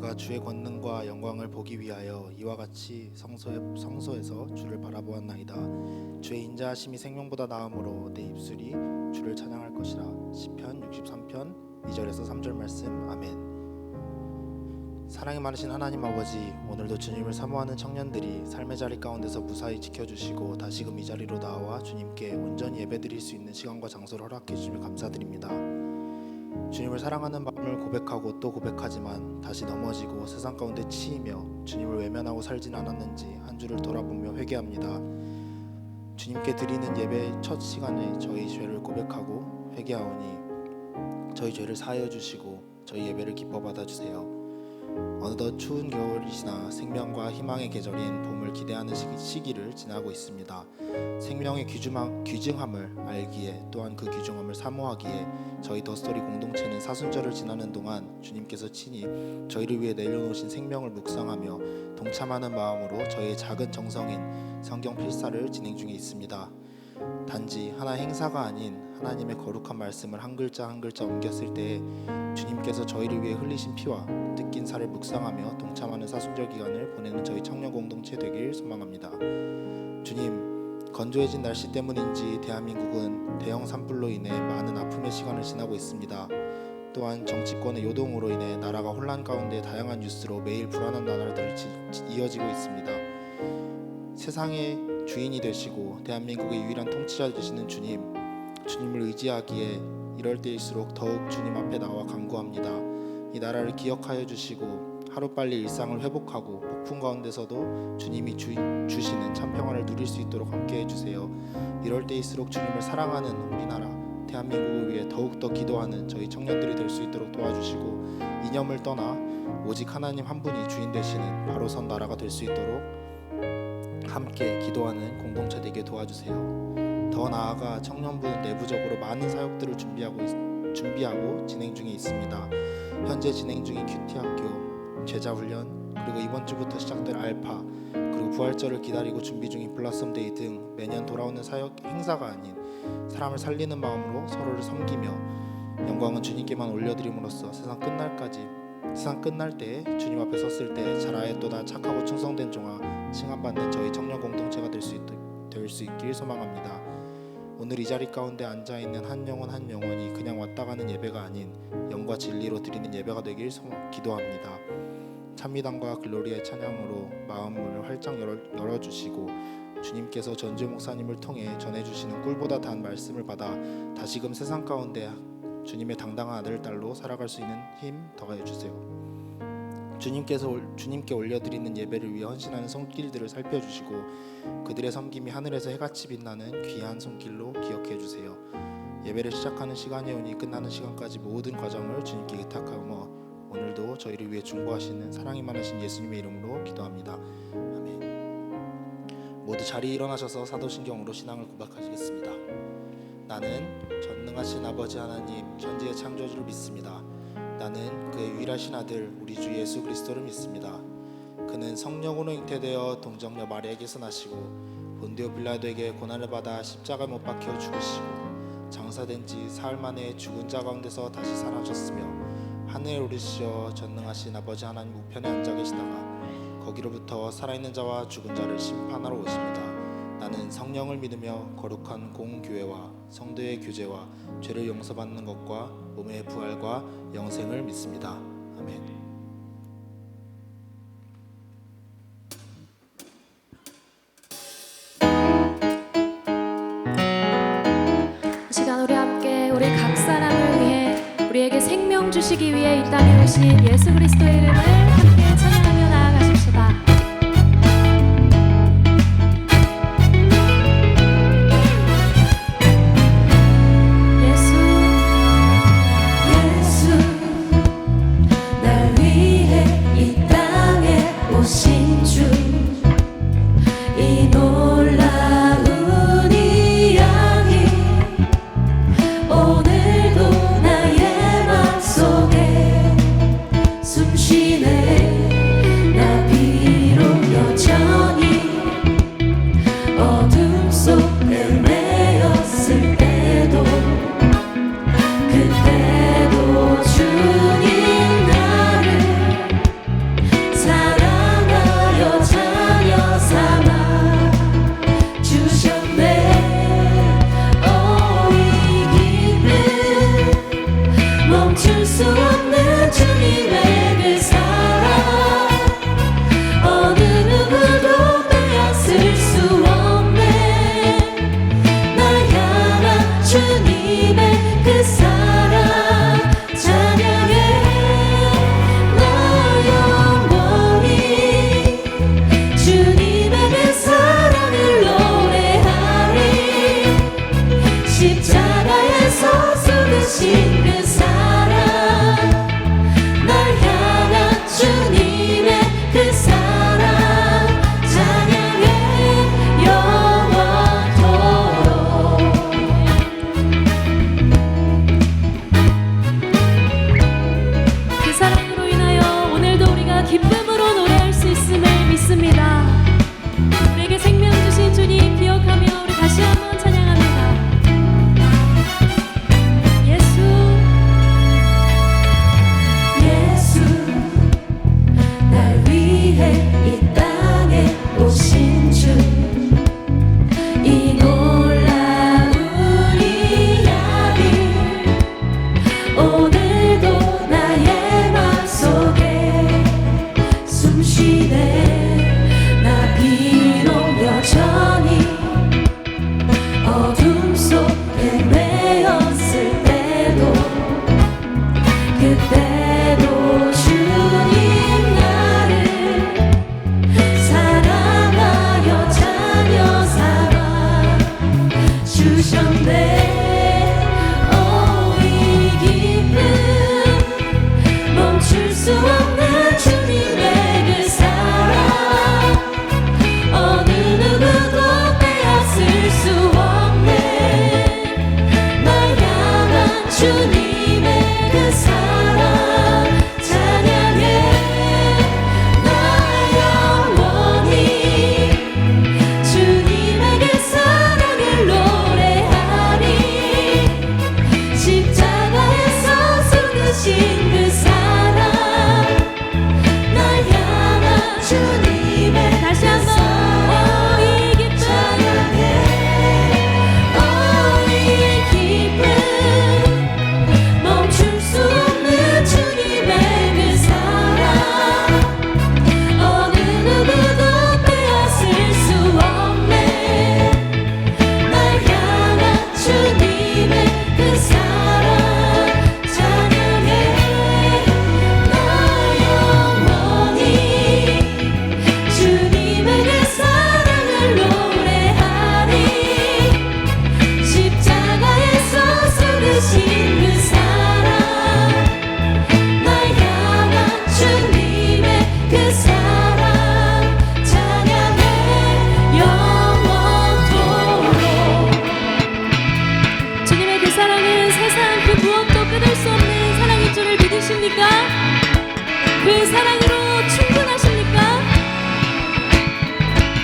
우리가 주의 권능과 영광을 보기 위하여 이와 같이 성소에서 주를 바라보았나이다. 주의 인자하심이 생명보다 나음으로 내 입술이 주를 찬양할 것이라. 시편 63편 2절에서 3절 말씀. 아멘. 사랑이 많으신 하나님 아버지, 오늘도 주님을 사모하는 청년들이 삶의 자리 가운데서 무사히 지켜주시고 다시금 이 자리로 나와 주님께 온전히 예배드릴 수 있는 시간과 장소를 허락해 주시며 감사드립니다. 주님을 사랑하는 마음을 고백하고 또 고백하지만 다시 넘어지고 세상 가운데 치이며 주님을 외면하고 살진 않았는지 한 주를 돌아보며 회개합니다. 주님께 드리는 예배의 첫 시간에 저희 죄를 고백하고 회개하오니 저희 죄를 사하여 주시고 저희 예배를 기뻐 받아주세요. 어느덧 추운 겨울이시나 생명과 희망의 계절인 봄을 기대하는 시기를 지나고 있습니다. 생명의 귀중함을 알기에, 또한 그 귀중함을 사모하기에 저희 더스토리 공동체는 사순절을 지나는 동안 주님께서 친히 저희를 위해 내려놓으신 생명을 묵상하며 동참하는 마음으로 저희의 작은 정성인 성경 필사를 진행 중에 있습니다. 단지 하나의 행사가 아닌 하나님의 거룩한 말씀을 한 글자 한 글자 옮겼을 때 주님께서 저희를 위해 흘리신 피와 뜯긴 살을 묵상하며 동참하는 사순절 기간을 보내는 저희 청년 공동체 되길 소망합니다. 주님, 건조해진 날씨 때문인지 대한민국은 대형 산불로 인해 많은 아픔의 시간을 지나고 있습니다. 또한 정치권의 요동으로 인해 나라가 혼란 가운데 다양한 뉴스로 매일 불안한 나날들이 이어지고 있습니다. 세상의 주인이 되시고 대한민국의 유일한 통치자 되시는 주님을 의지하기에 이럴 때일수록 더욱 주님 앞에 나와 간구합니다. 이 나라를 기억하여 주시고 하루빨리 일상을 회복하고 폭풍 가운데서도 주님이 주시는 참 평안을 누릴 수 있도록 함께 해주세요. 이럴 때일수록 주님을 사랑하는 우리나라 대한민국을 위해 더욱더 기도하는 저희 청년들이 될 수 있도록 도와주시고, 이념을 떠나 오직 하나님 한 분이 주인 되시는 바로 선 나라가 될 수 있도록 함께 기도하는 공동체 되게 도와주세요. 더 나아가 청년부는 내부적으로 많은 사역들을 준비하고 진행 중에 있습니다. 현재 진행 중인 큐티학교, 제자훈련, 그리고 이번 주부터 시작될 알파, 그리고 부활절을 기다리고 준비 중인 블라썸데이 등 매년 돌아오는 사역 행사가 아닌 사람을 살리는 마음으로 서로를 섬기며 영광은 주님께만 올려드림으로써 세상 끝날 때 주님 앞에 섰을 때 잘하였도다 착하고 충성된 종아 칭함받는 저희 청년 공동체가 될 수 있길 소망합니다. 오늘 이 자리 가운데 앉아있는 한 영혼이 그냥 왔다 가는 예배가 아닌 영과 진리로 드리는 예배가 되길 기도합니다. 찬미단과 글로리의 찬양으로 마음을 활짝 열어주시고 주님께서 전주 목사님을 통해 전해주시는 꿀보다 단 말씀을 받아 다시금 세상 가운데 주님의 당당한 아들 딸로 살아갈 수 있는 힘 더하여 주세요. 주님께 올려드리는 예배를 위해 헌신하는 손길들을 살펴주시고 그들의 섬김이 하늘에서 해같이 빛나는 귀한 손길로 기억해 주세요. 예배를 시작하는 시간이 오니 끝나는 시간까지 모든 과정을 주님께 의탁하며 오늘도 저희를 위해 중보하시는 사랑이 많으신 예수님의 이름으로 기도합니다. 아멘. 모두 자리에 일어나셔서 사도신경으로 신앙을 고백하시겠습니다. 나는 전능하신 아버지 하나님 천지의 창조주를 믿습니다. 나는 그의 유일하신 아들 우리 주 예수 그리스도를 믿습니다. 그는 성령으로 잉태되어 동정녀 마리아에게서 나시고 본디오 빌라도에게 고난을 받아 십자가에 못 박혀 죽으시고 장사된 지 사흘 만에 죽은 자 가운데서 다시 살아나셨으며 하늘에 오르시어 전능하신 아버지 하나님 우편에 앉아 계시다가 거기로부터 살아있는 자와 죽은 자를 심판하러 오십니다. 나는 성령을 믿으며 거룩한 공교회와 성도의 교제와 죄를 용서받는 것과 몸의 부활과 영생을 믿습니다. 아멘. 이 시간 우리 함께 우리 각 사람을 위해 우리에게 생명 주시기 위해 이 땅에 오신 예수 그리스도의 이름을 함께 찬양하며 나아가십시다. 오늘도 나의 맘속에 기쁨으로 노래할 수 있음을 믿습니다. 우리에게 생명 주신 주님 기억하며 우리 다시 한번 찬양합니다. 예수 예수 날 위해 이 땅에 오신 주 이 놀라운 이야기 오늘도 나의 맘속에 숨쉬네 나 비록 여전히 어둠 속에 매였을 때도 그때도 주님 나를 사랑하여 자녀 삼아 주셨네. 오, 이 기쁨 멈출 수 없는 주님의 그 사랑 어느 누구도 빼앗을 수 없네. 날 향한 주님의 그 사랑 찬양해 나 영원히 주님의 그 사랑을 노래하리. 십자가에서 쏟으신 그 사랑 날 향한 주님의 다시 그 한번 사랑 이 기쁨 찬양해 이 기쁨 멈출 수 없는 주님의 그 사랑 어느 누구도 빼앗을 수 없네. 날 향한 주님의 그 사랑 찬양해 나 영원히 주님의 그 사랑을 노래하리. 십자가에서 쏟으신 그 사랑 날 향한 주님의 그 사랑 찬양해 영원토록. 주님의 그 사랑은 세상 그 무엇도 끊을 수 없는 사랑인 줄을 믿으십니까? 그 사랑으로 충분하십니까?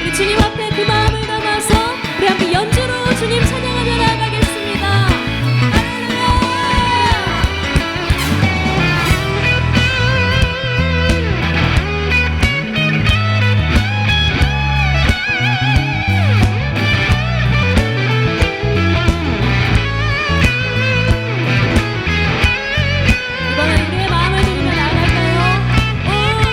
우리 주님 앞에 그 마음을 담아서 우리 함께 연주로 주님 찬양하며 나아가겠습니다. 할렐루야! 이번엔 우리의 마음을 드리며 나아갈까요? 오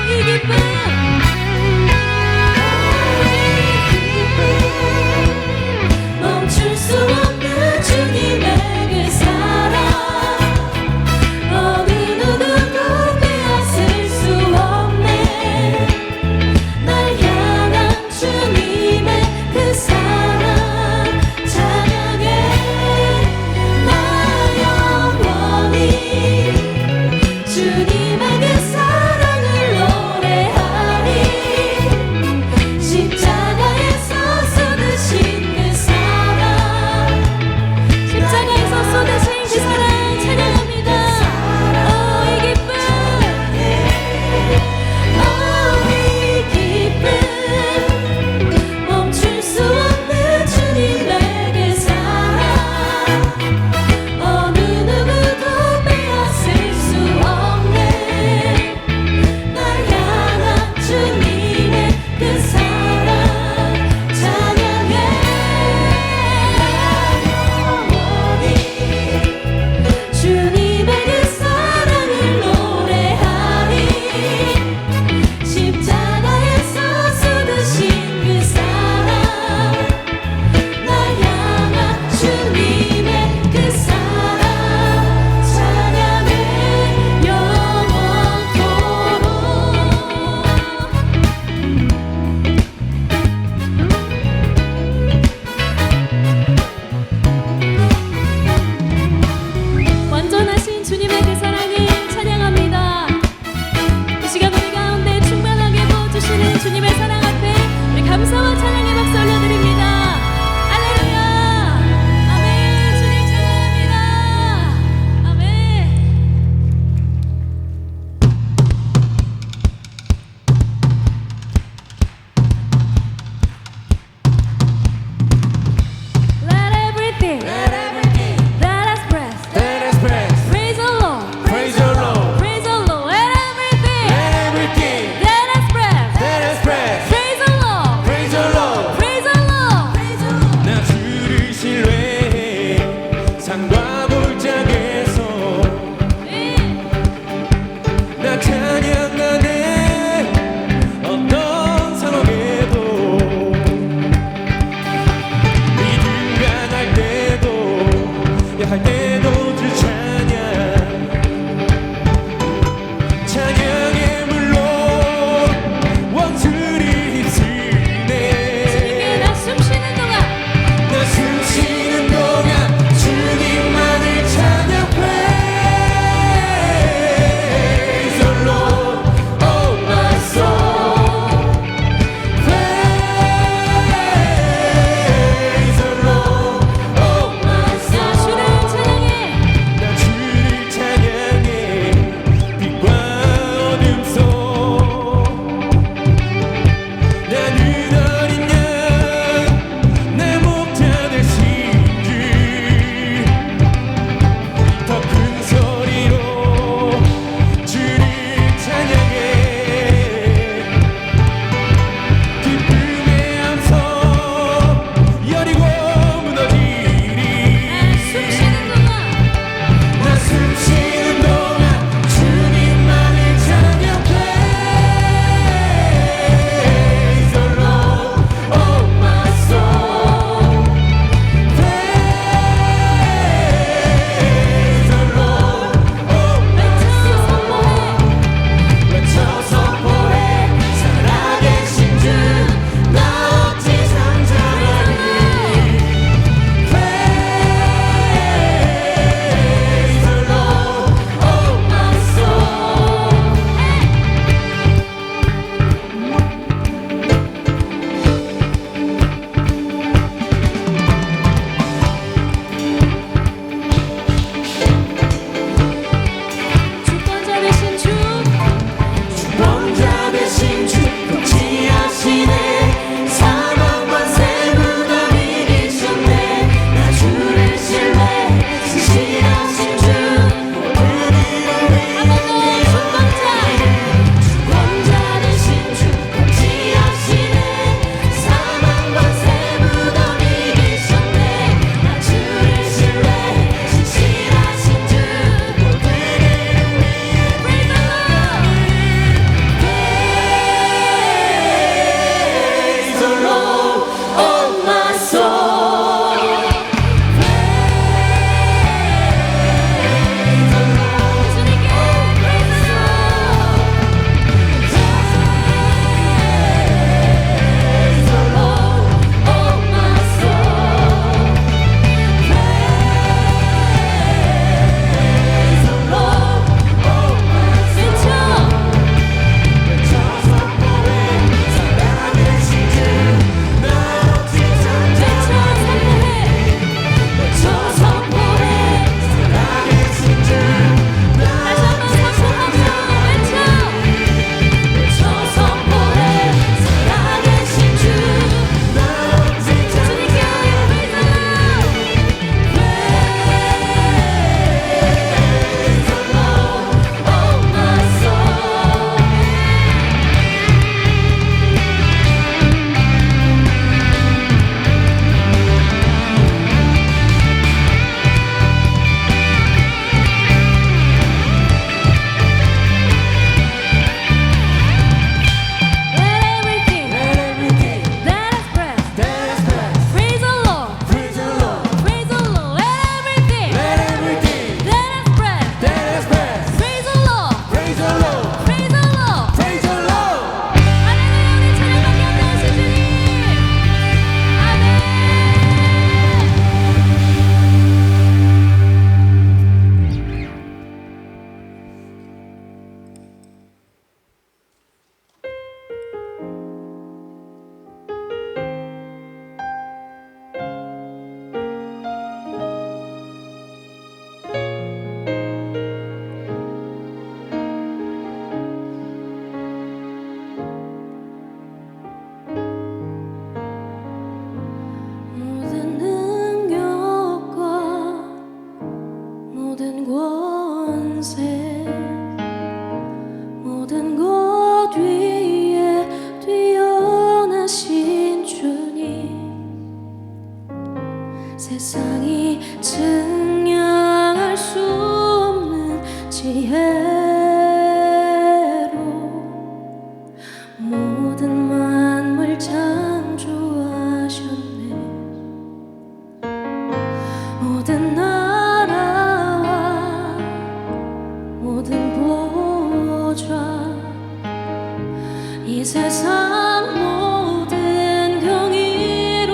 이 세상 모든 경이로움보다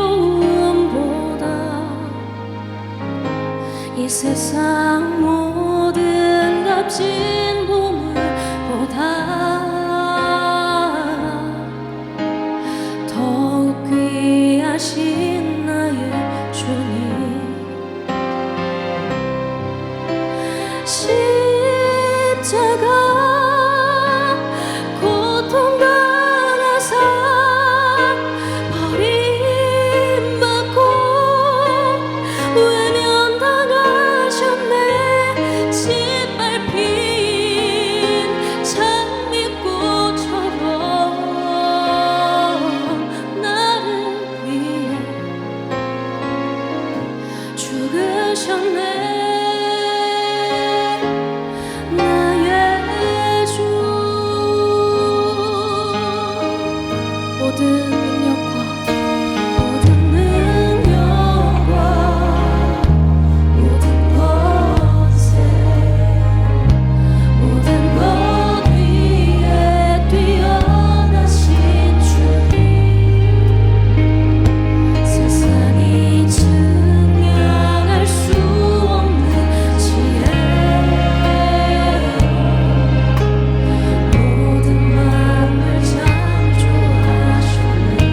이 세상 모든 값진 보물보다 더욱 귀하신 나의 주님 십자가 고통당하사 버림받고 외면당하셨네 짓밟힌 장미꽃처럼 나를 위해 죽으셨네 모든 능력과 모든 권세 모든 것 위에 뛰어나신 주님 세상이 증명할 수 없는 지혜 모든 만물 창조하셨네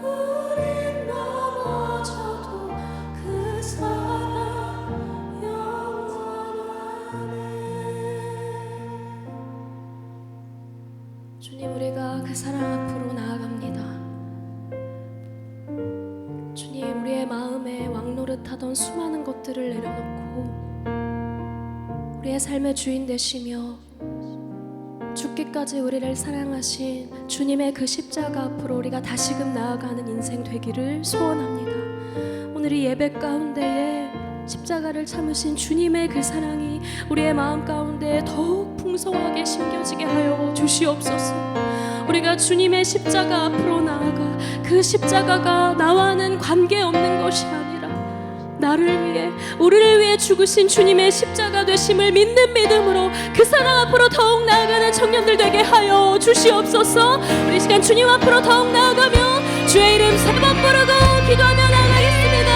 우린 넘어져도 그 사랑 영원하네. 주님, 우리가 그 사랑 앞으로 나아갑니다. 주님, 우리의 마음에 왕노릇하던 수많은 것들을 내려놓고 우리의 삶의 주인 되시며 죽기까지 우리를 사랑하신 주님의 그 십자가 앞으로 우리가 다시금 나아가는 인생 되기를 소원합니다. 오늘 이 예배 가운데에 십자가를 참으신 주님의 그 사랑이 우리의 마음 가운데 더욱 풍성하게 심겨지게 하여 주시옵소서. 우리가 주님의 십자가 앞으로 나아가 그 십자가가 나와는 관계없는 것이 아니라 나를 위해, 우리를 위해 죽으신 주님의 십자가 되심을 믿는 믿음으로 그 사랑 앞으로 더욱 나아가는 청년들 되게 하여 주시옵소서. 우리 시간 주님 앞으로 더욱 나아가며 주의 이름 세 번 부르고 기도하며 나아가겠습니다.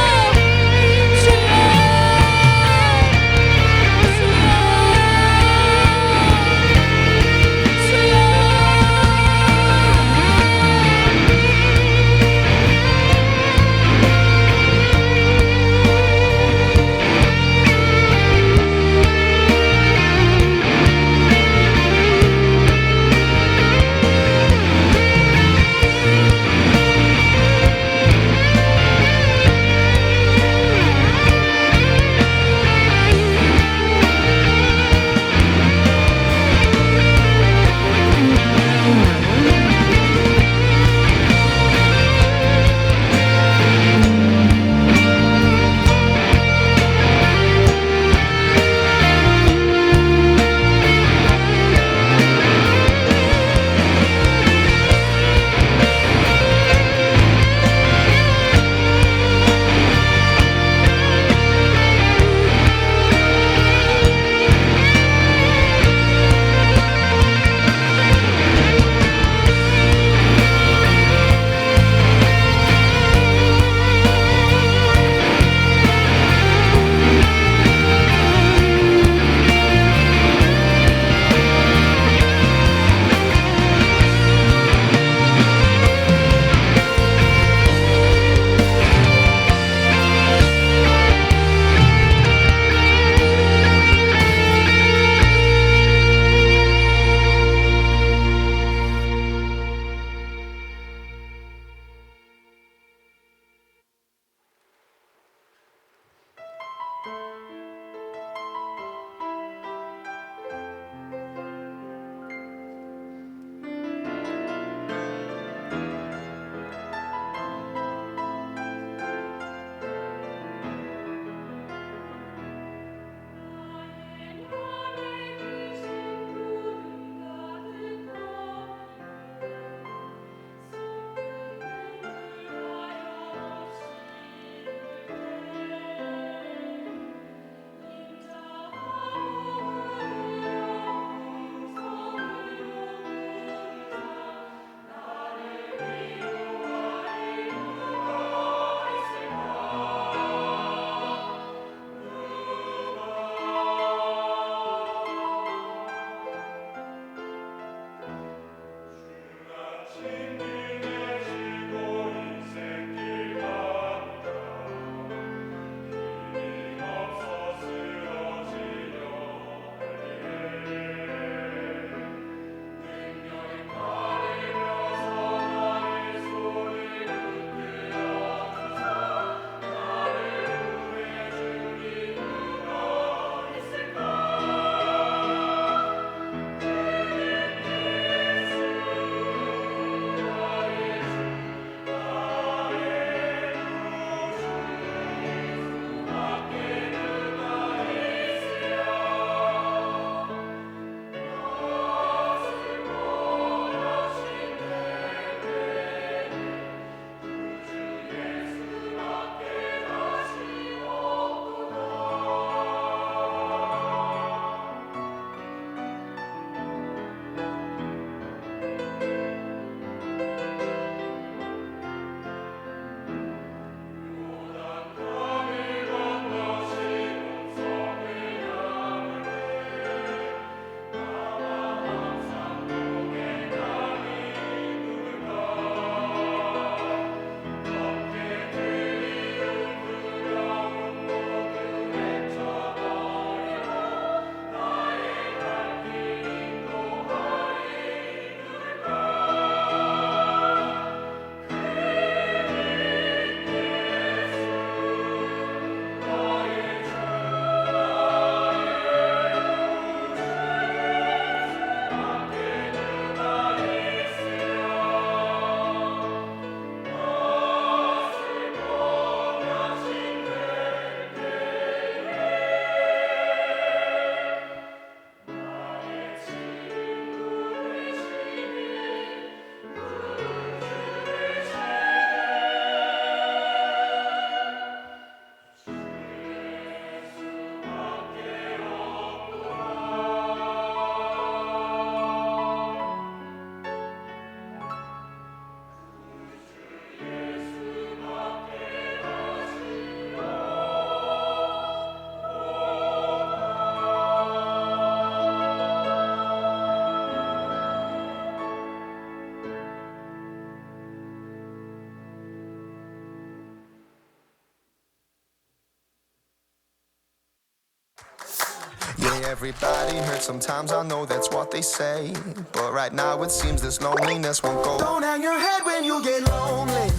Yeah, everybody hurts sometimes, I know that's what they say. But right now it seems this loneliness won't go. Don't hang your head when you get lonely.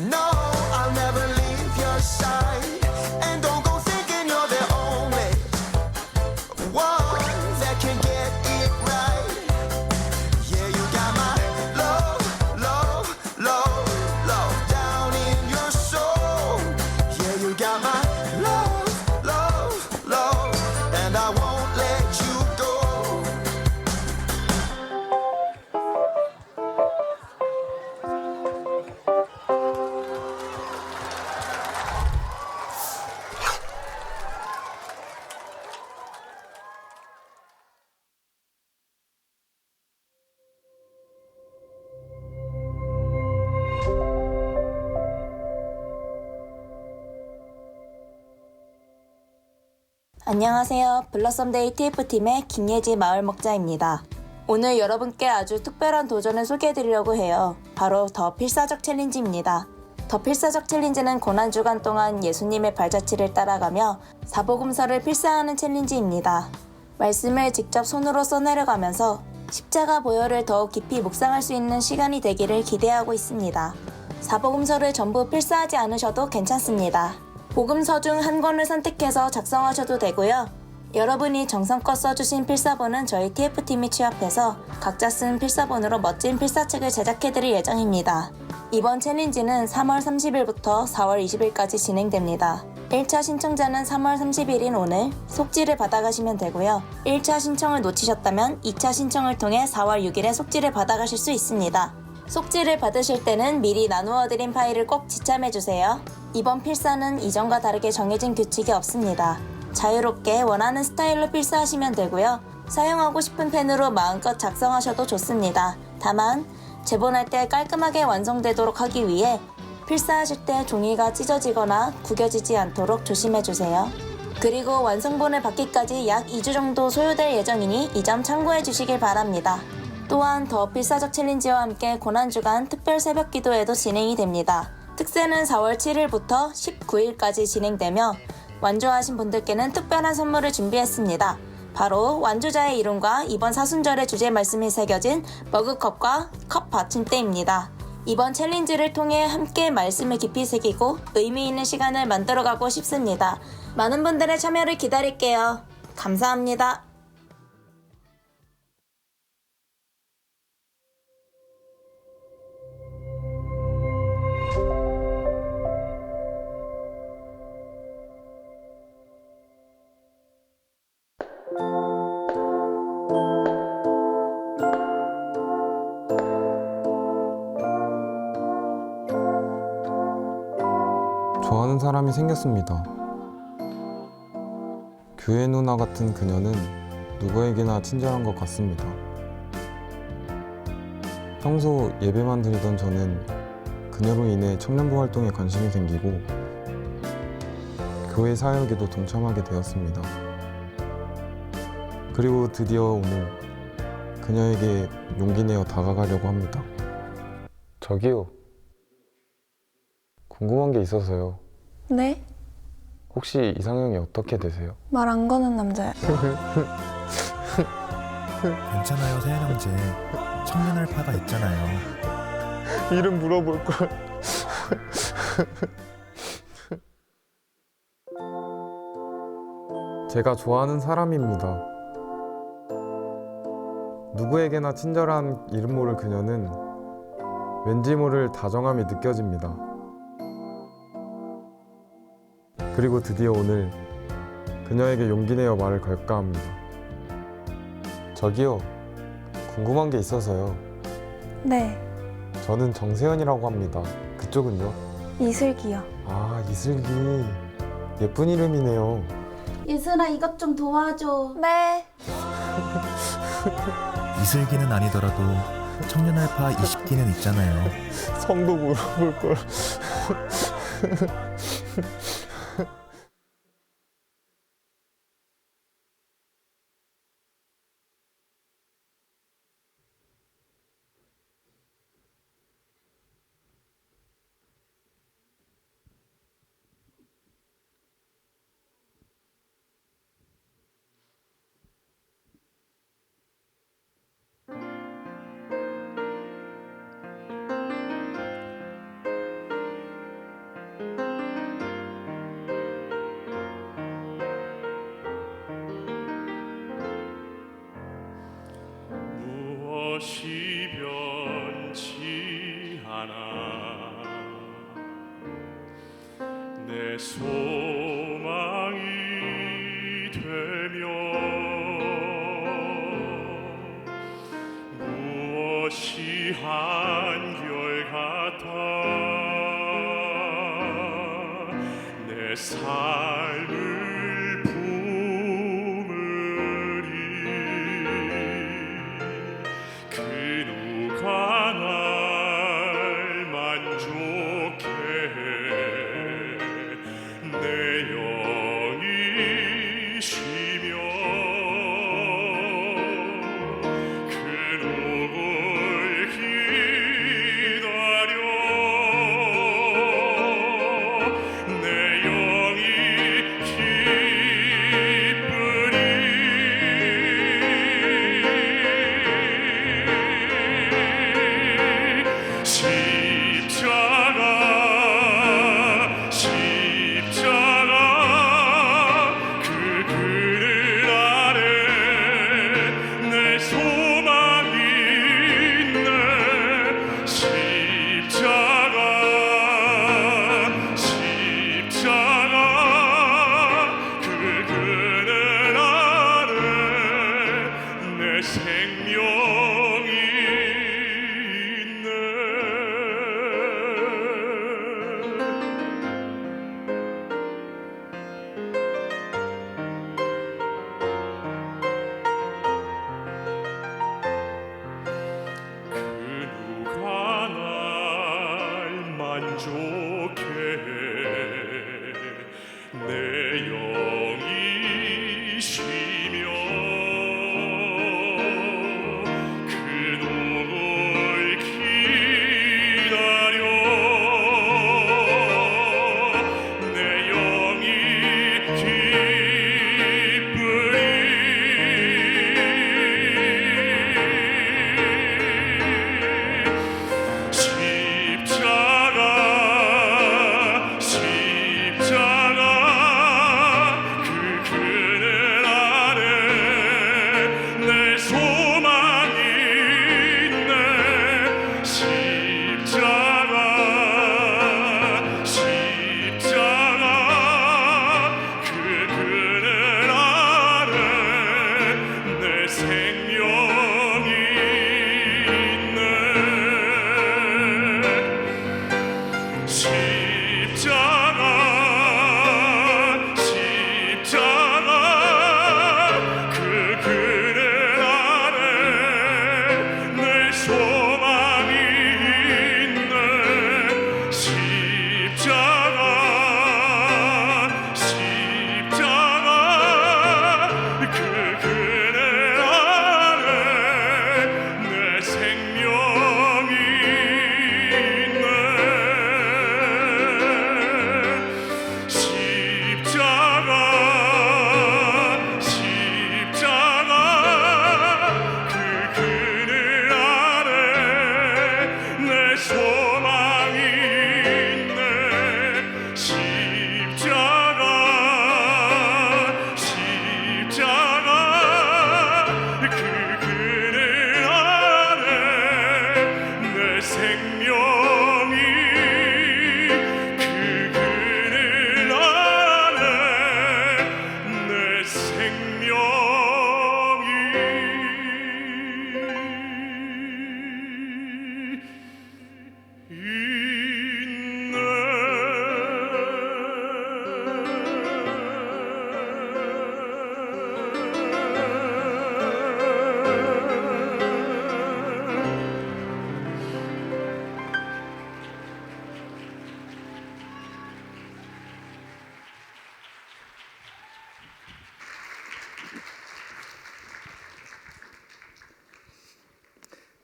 No, I'll never leave your side. And don't go thinking you're the only one that can get it right. Yeah, you got my love, love, love, love down in your soul. Yeah, you got my love, love, love, and I won't let you go. 안녕하세요. 블러썸데이 TF팀의 김예지 마을먹자입니다. 오늘 여러분께 아주 특별한 도전을 소개해드리려고 해요. 바로 더 필사적 챌린지입니다. 더 필사적 챌린지는 고난주간 동안 예수님의 발자취를 따라가며 사복음서를 필사하는 챌린지입니다. 말씀을 직접 손으로 써내려가면서 십자가 보혈을 더욱 깊이 묵상할 수 있는 시간이 되기를 기대하고 있습니다. 사복음서를 전부 필사하지 않으셔도 괜찮습니다. 복음서 중 한 권을 선택해서 작성하셔도 되고요. 여러분이 정성껏 써주신 필사본은 저희 TF팀이 취합해서 각자 쓴 필사본으로 멋진 필사책을 제작해드릴 예정입니다. 이번 챌린지는 3월 30일부터 4월 20일까지 진행됩니다. 1차 신청자는 3월 30일인 오늘 속지를 받아가시면 되고요. 1차 신청을 놓치셨다면 2차 신청을 통해 4월 6일에 속지를 받아가실 수 있습니다. 속지를 받으실 때는 미리 나누어드린 파일을 꼭 지참해주세요. 이번 필사는 이전과 다르게 정해진 규칙이 없습니다. 자유롭게 원하는 스타일로 필사하시면 되고요. 사용하고 싶은 펜으로 마음껏 작성하셔도 좋습니다. 다만 제본할 때 깔끔하게 완성되도록 하기 위해 필사하실 때 종이가 찢어지거나 구겨지지 않도록 조심해주세요. 그리고 완성본을 받기까지 약 2주 정도 소요될 예정이니 이 점 참고해 주시길 바랍니다. 또한 더 필사적 챌린지와 함께 고난주간 특별 새벽 기도회도 진행이 됩니다. 특세는 4월 7일부터 19일까지 진행되며 완주하신 분들께는 특별한 선물을 준비했습니다. 바로 완주자의 이름과 이번 사순절의 주제 말씀이 새겨진 머그컵과 컵 받침대입니다. 이번 챌린지를 통해 함께 말씀을 깊이 새기고 의미 있는 시간을 만들어가고 싶습니다. 많은 분들의 참여를 기다릴게요. 감사합니다. 좋아하는 사람이 생겼습니다. 교회 누나 같은 그녀는 누구에게나 친절한 것 같습니다. 평소 예배만 드리던 저는 그녀로 인해 청년부 활동에 관심이 생기고 교회 사역에도 동참하게 되었습니다. 그리고 드디어 오늘 그녀에게 용기 내어 다가가려고 합니다. 저기요. 궁금한 게 있어서요. 네? 혹시 이상형이 어떻게 되세요? 말 안 거는 남자야. 괜찮아요, 세연 형제. 청년 알파가 있잖아요. 이름 물어볼 걸. 제가 좋아하는 사람입니다. 누구에게나 친절한 이름 모를 그녀는 왠지 모를 다정함이 느껴집니다. 그리고 드디어 오늘 그녀에게 용기 내어 말을 걸까 합니다. 저기요, 궁금한 게 있어서요. 네, 저는 정세현이라고 합니다. 그쪽은요? 이슬기요. 아, 이슬기. 예쁜 이름이네요. 이슬아 이것 좀 도와줘. 네. 이슬기는 아니더라도 청년 알파 20기는 있잖아요. 성도 물어볼 걸. 무엇이 변치 않아 내 소망이 되며 무엇이 한결같아 내 삶을 품으리 그 누가 날 만족해 내 영이 쉬며 그 누굴 기다려 내 영이 기쁘리 십자가 그 그늘 아래 내 소망이 있네 십자가 그 그늘 아래 내 생명이 있네 그 누가 날 만족해 내 영이 쉬며 그 누굴 기다려 내 영이 기쁘리 십자가 그 그늘 아래 내 소망이 있네 십자가 그 그늘 아래 내 생명이 있네 십자가 그 그늘 아래 내 소망이 있네 십자가 그 그늘 아래 내 생명이 있네 십자가 그 그늘 아래 내 소망이 있네 십자가 그 그늘 아래 내 생명이 그 그늘 아래 내 생명이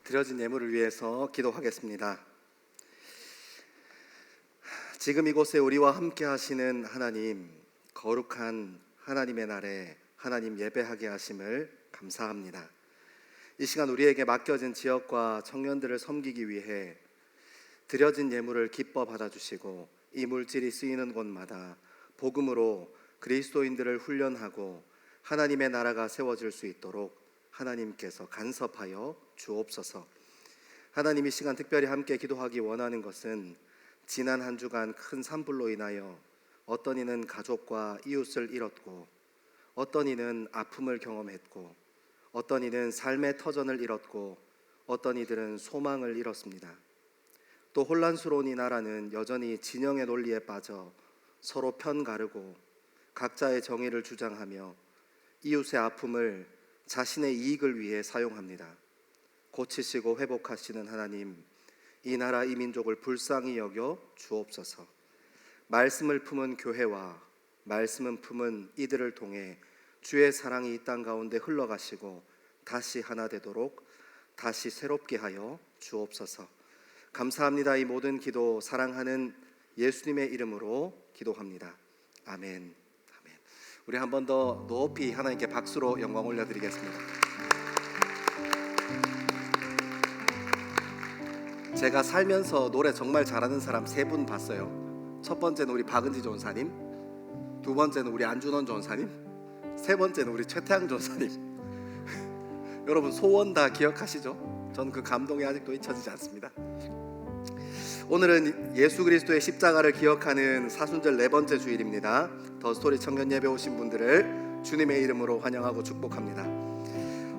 드려진 예물을 위해서 기도하겠습니다. 지금 이곳에 우리와 함께 하시는 하나님, 거룩한 하나님의 날에 하나님 예배하게 하심을 감사합니다. 이 시간 우리에게 맡겨진 지역과 청년들을 섬기기 위해 드려진 예물을 기뻐 받아주시고 이 물질이 쓰이는 곳마다 복음으로 그리스도인들을 훈련하고 하나님의 나라가 세워질 수 있도록 하나님께서 간섭하여 주옵소서. 하나님, 이 시간 특별히 함께 기도하기 원하는 것은 지난 한 주간 큰 산불로 인하여 어떤 이는 가족과 이웃을 잃었고, 어떤 이는 아픔을 경험했고, 어떤 이는 삶의 터전을 잃었고, 어떤 이들은 소망을 잃었습니다. 또 혼란스러운 이 나라는 여전히 진영의 논리에 빠져 서로 편 가르고 각자의 정의를 주장하며 이웃의 아픔을 자신의 이익을 위해 사용합니다. 고치시고 회복하시는 하나님, 이 나라 이 민족을 불쌍히 여겨 주옵소서. 말씀을 품은 교회와 말씀은 품은 이들을 통해 주의 사랑이 이 땅 가운데 흘러가시고 다시 하나 되도록 다시 새롭게 하여 주옵소서. 감사합니다. 이 모든 기도 사랑하는 예수님의 이름으로 기도합니다. 아멘. 아멘. 우리 한 번 더 높이 하나님께 박수로 영광 올려드리겠습니다. 제가 살면서 노래 정말 잘하는 사람 3분 봤어요. 첫 번째는 우리 박은지 전사님, 두 번째는 우리 안준원 전사님, 세 번째는 우리 최태양 전사님. 여러분 소원 다 기억하시죠? 저는 그 감동이 아직도 잊혀지지 않습니다. 오늘은 예수 그리스도의 십자가를 기억하는 사순절 4번째 주일입니다. 더스토리 청년 예배 오신 분들을 주님의 이름으로 환영하고 축복합니다.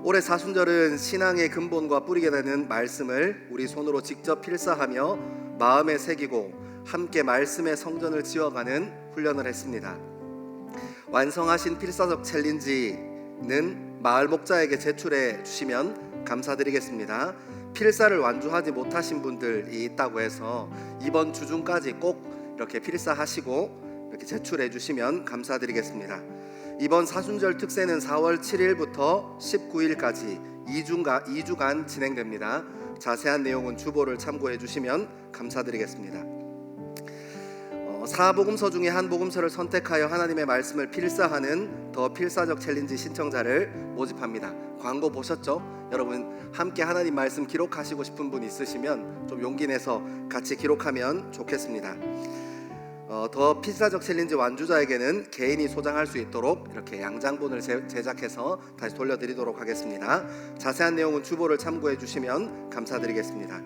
올해 사순절은 신앙의 근본과 뿌리게 되는 말씀을 우리 손으로 직접 필사하며 마음에 새기고 함께 말씀의 성전을 지어가는 훈련을 했습니다. 완성하신 필사적 챌린지는 마을 목자에게 제출해 주시면 감사드리겠습니다. 필사를 완주하지 못하신 분들이 있다고 해서 이번 주 중까지 꼭 이렇게 필사하시고 이렇게 제출해 주시면 감사드리겠습니다. 이번 사순절 특세는 4월 7일부터 19일까지 2주간 진행됩니다. 자세한 내용은 주보를 참고해 주시면 감사드리겠습니다. 사복음서 중에 한 복음서를 선택하여 하나님의 말씀을 필사하는 더 필사적 챌린지 신청자를 모집합니다. 광고 보셨죠? 여러분 함께 하나님 말씀 기록하시고 싶은 분 있으시면 좀 용기 내서 같이 기록하면 좋겠습니다. 더 필사적 챌린지 완주자에게는 개인이 소장할 수 있도록 이렇게 양장본을 제작해서 다시 돌려드리도록 하겠습니다. 자세한 내용은 주보를 참고해 주시면 감사드리겠습니다.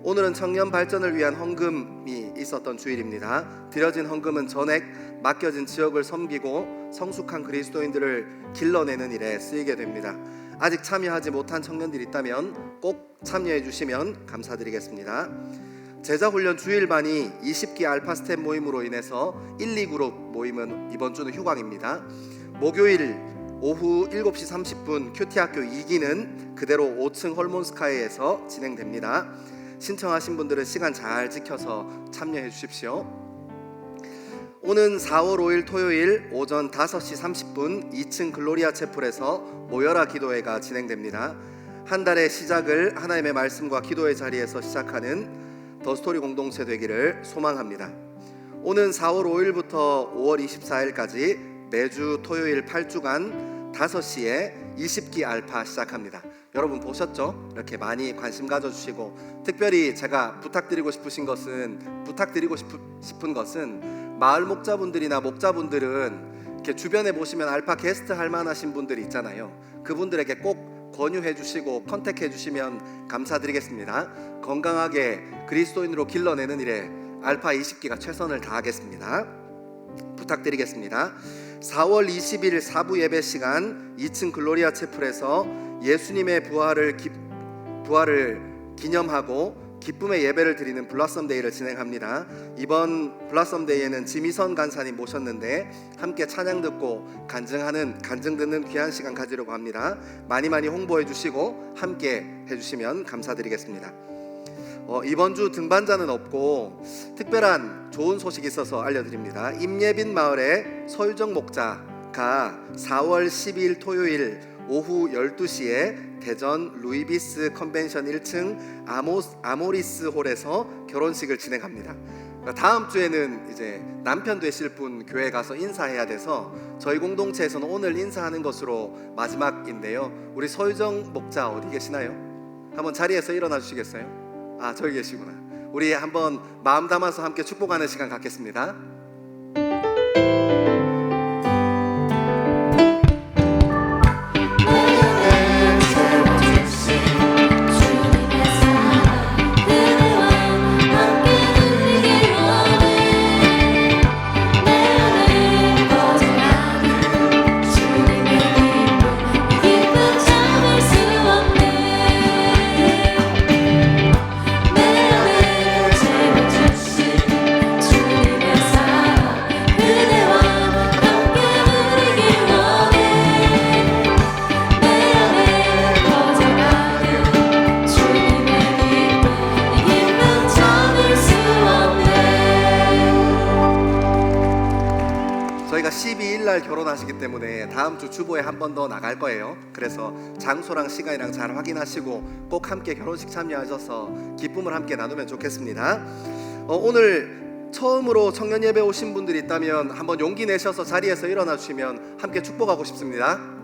오늘은 청년 발전을 위한 헌금이 있었던 주일입니다. 드려진 헌금은 전액 맡겨진 지역을 섬기고 성숙한 그리스도인들을 길러내는 일에 쓰이게 됩니다. 아직 참여하지 못한 청년들이 있다면 꼭 참여해 주시면 감사드리겠습니다. 제자훈련 주일반이 20기 알파 스텝 모임으로 인해서 1, 2그룹 모임은 이번 주는 휴강입니다. 목요일 오후 7시 30분 큐티학교 2기는 그대로 5층 홀몬스카이에서 진행됩니다. 신청하신 분들은 시간 잘 지켜서 참여해 주십시오. 오는 4월 5일 토요일 오전 5시 30분 2층 글로리아 채플에서 모여라 기도회가 진행됩니다. 한 달의 시작을 하나님의 말씀과 기도의 자리에서 시작하는 더스토리 공동체 되기를 소망합니다. 오는 4월 5일부터 5월 24일까지 매주 토요일 8주간 5시에 20기 알파 시작합니다. 여러분 보셨죠? 이렇게 많이 관심 가져주시고 특별히 제가 부탁드리고 싶은 것은 마을 목자분들이나 목자분들은 이렇게 주변에 보시면 알파 게스트 할 만하신 분들이 있잖아요. 그분들에게 꼭 권유해 주시고 컨택해 주시면 감사드리겠습니다. 건강하게 그리스도인으로 길러내는 일에 알파 20기가 최선을 다하겠습니다. 부탁드리겠습니다. 4월 20일 사부 예배 시간 2층 글로리아 채플에서 예수님의 부활을 기념하고 기쁨의 예배를 드리는 블라썸 데이를 진행합니다. 이번 블라썸 데이에는 지미선 간사님 모셨는데 함께 찬양 듣고 간증 듣는 귀한 시간 가지려고 합니다. 많이 홍보해 주시고 함께 해주시면 감사드리겠습니다. 이번 주 등반자는 없고 특별한 좋은 소식이 있어서 알려드립니다. 임예빈 마을의 서유정 목자가 4월 12일 토요일 오후 12시에 대전 루이비스 컨벤션 1층 아모리스 홀에서 결혼식을 진행합니다. 다음 주에는 이제 남편 되실 분 교회 가서 인사해야 돼서 저희 공동체에서는 오늘 인사하는 것으로 마지막인데요. 우리 서유정 목자 어디 계시나요? 한번 자리에서 일어나 주시겠어요? 아, 저기 계시구나. 우리 한번 마음 담아서 함께 축복하는 시간 갖겠습니다. 나오시기 때문에 다음 주 주보에 한 번 더 나갈 거예요. 그래서 장소랑 시간이랑 잘 확인하시고 꼭 함께 결혼식 참여하셔서 기쁨을 함께 나누면 좋겠습니다. 오늘 처음으로 청년 예배 오신 분들이 있다면 한번 용기 내셔서 자리에서 일어나 주시면 함께 축복하고 싶습니다.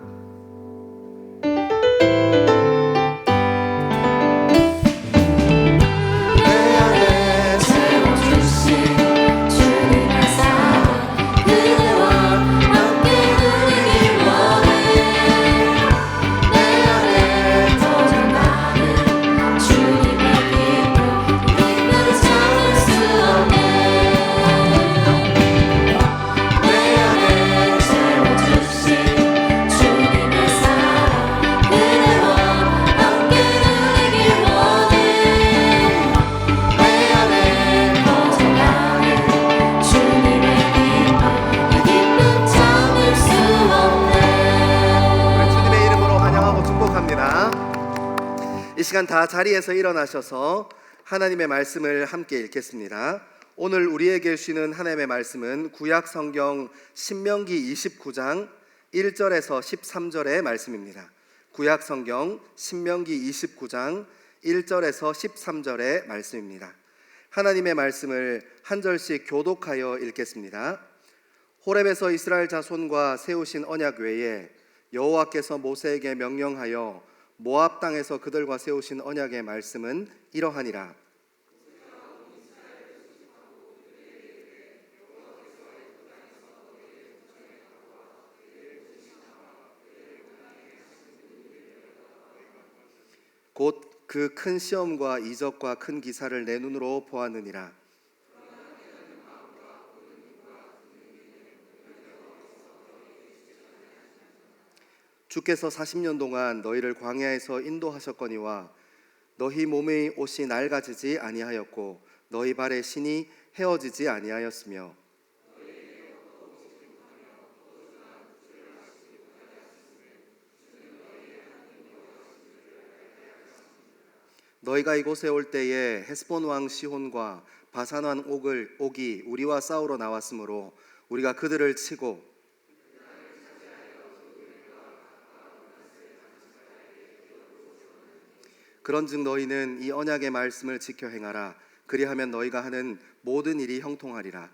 이 시간 다 자리에서 일어나셔서 하나님의 말씀을 함께 읽겠습니다. 오늘 우리에게 주시는 하나님의 말씀은 구약 성경 신명기 29장 1절에서 13절의 말씀입니다. 구약 성경 신명기 29장 1절에서 13절의 말씀입니다. 하나님의 말씀을 한 절씩 교독하여 읽겠습니다. 호렙에서 이스라엘 자손과 세우신 언약 외에 여호와께서 모세에게 명령하여 모압 땅에서 그들과 세우신 언약의 말씀은 이러하니라. 곧 그 큰 시험과 이적과 큰 기사를 내 눈으로 보았느니라. 주께서 40년 동안 너희를 광야에서 인도하셨거니와 너희 몸의 옷이 낡아지지 아니하였고 너희 발의 신이 헤어지지 아니하였으며 너희가 이곳에 올 때에 헤스본 왕 시혼과 바산 왕 옥이 우리와 싸우러 나왔으므로 우리가 그들을 치고 그런즉 너희는 이 언약의 말씀을 지켜 행하라. 그리하면 너희가 하는 모든 일이 형통하리라.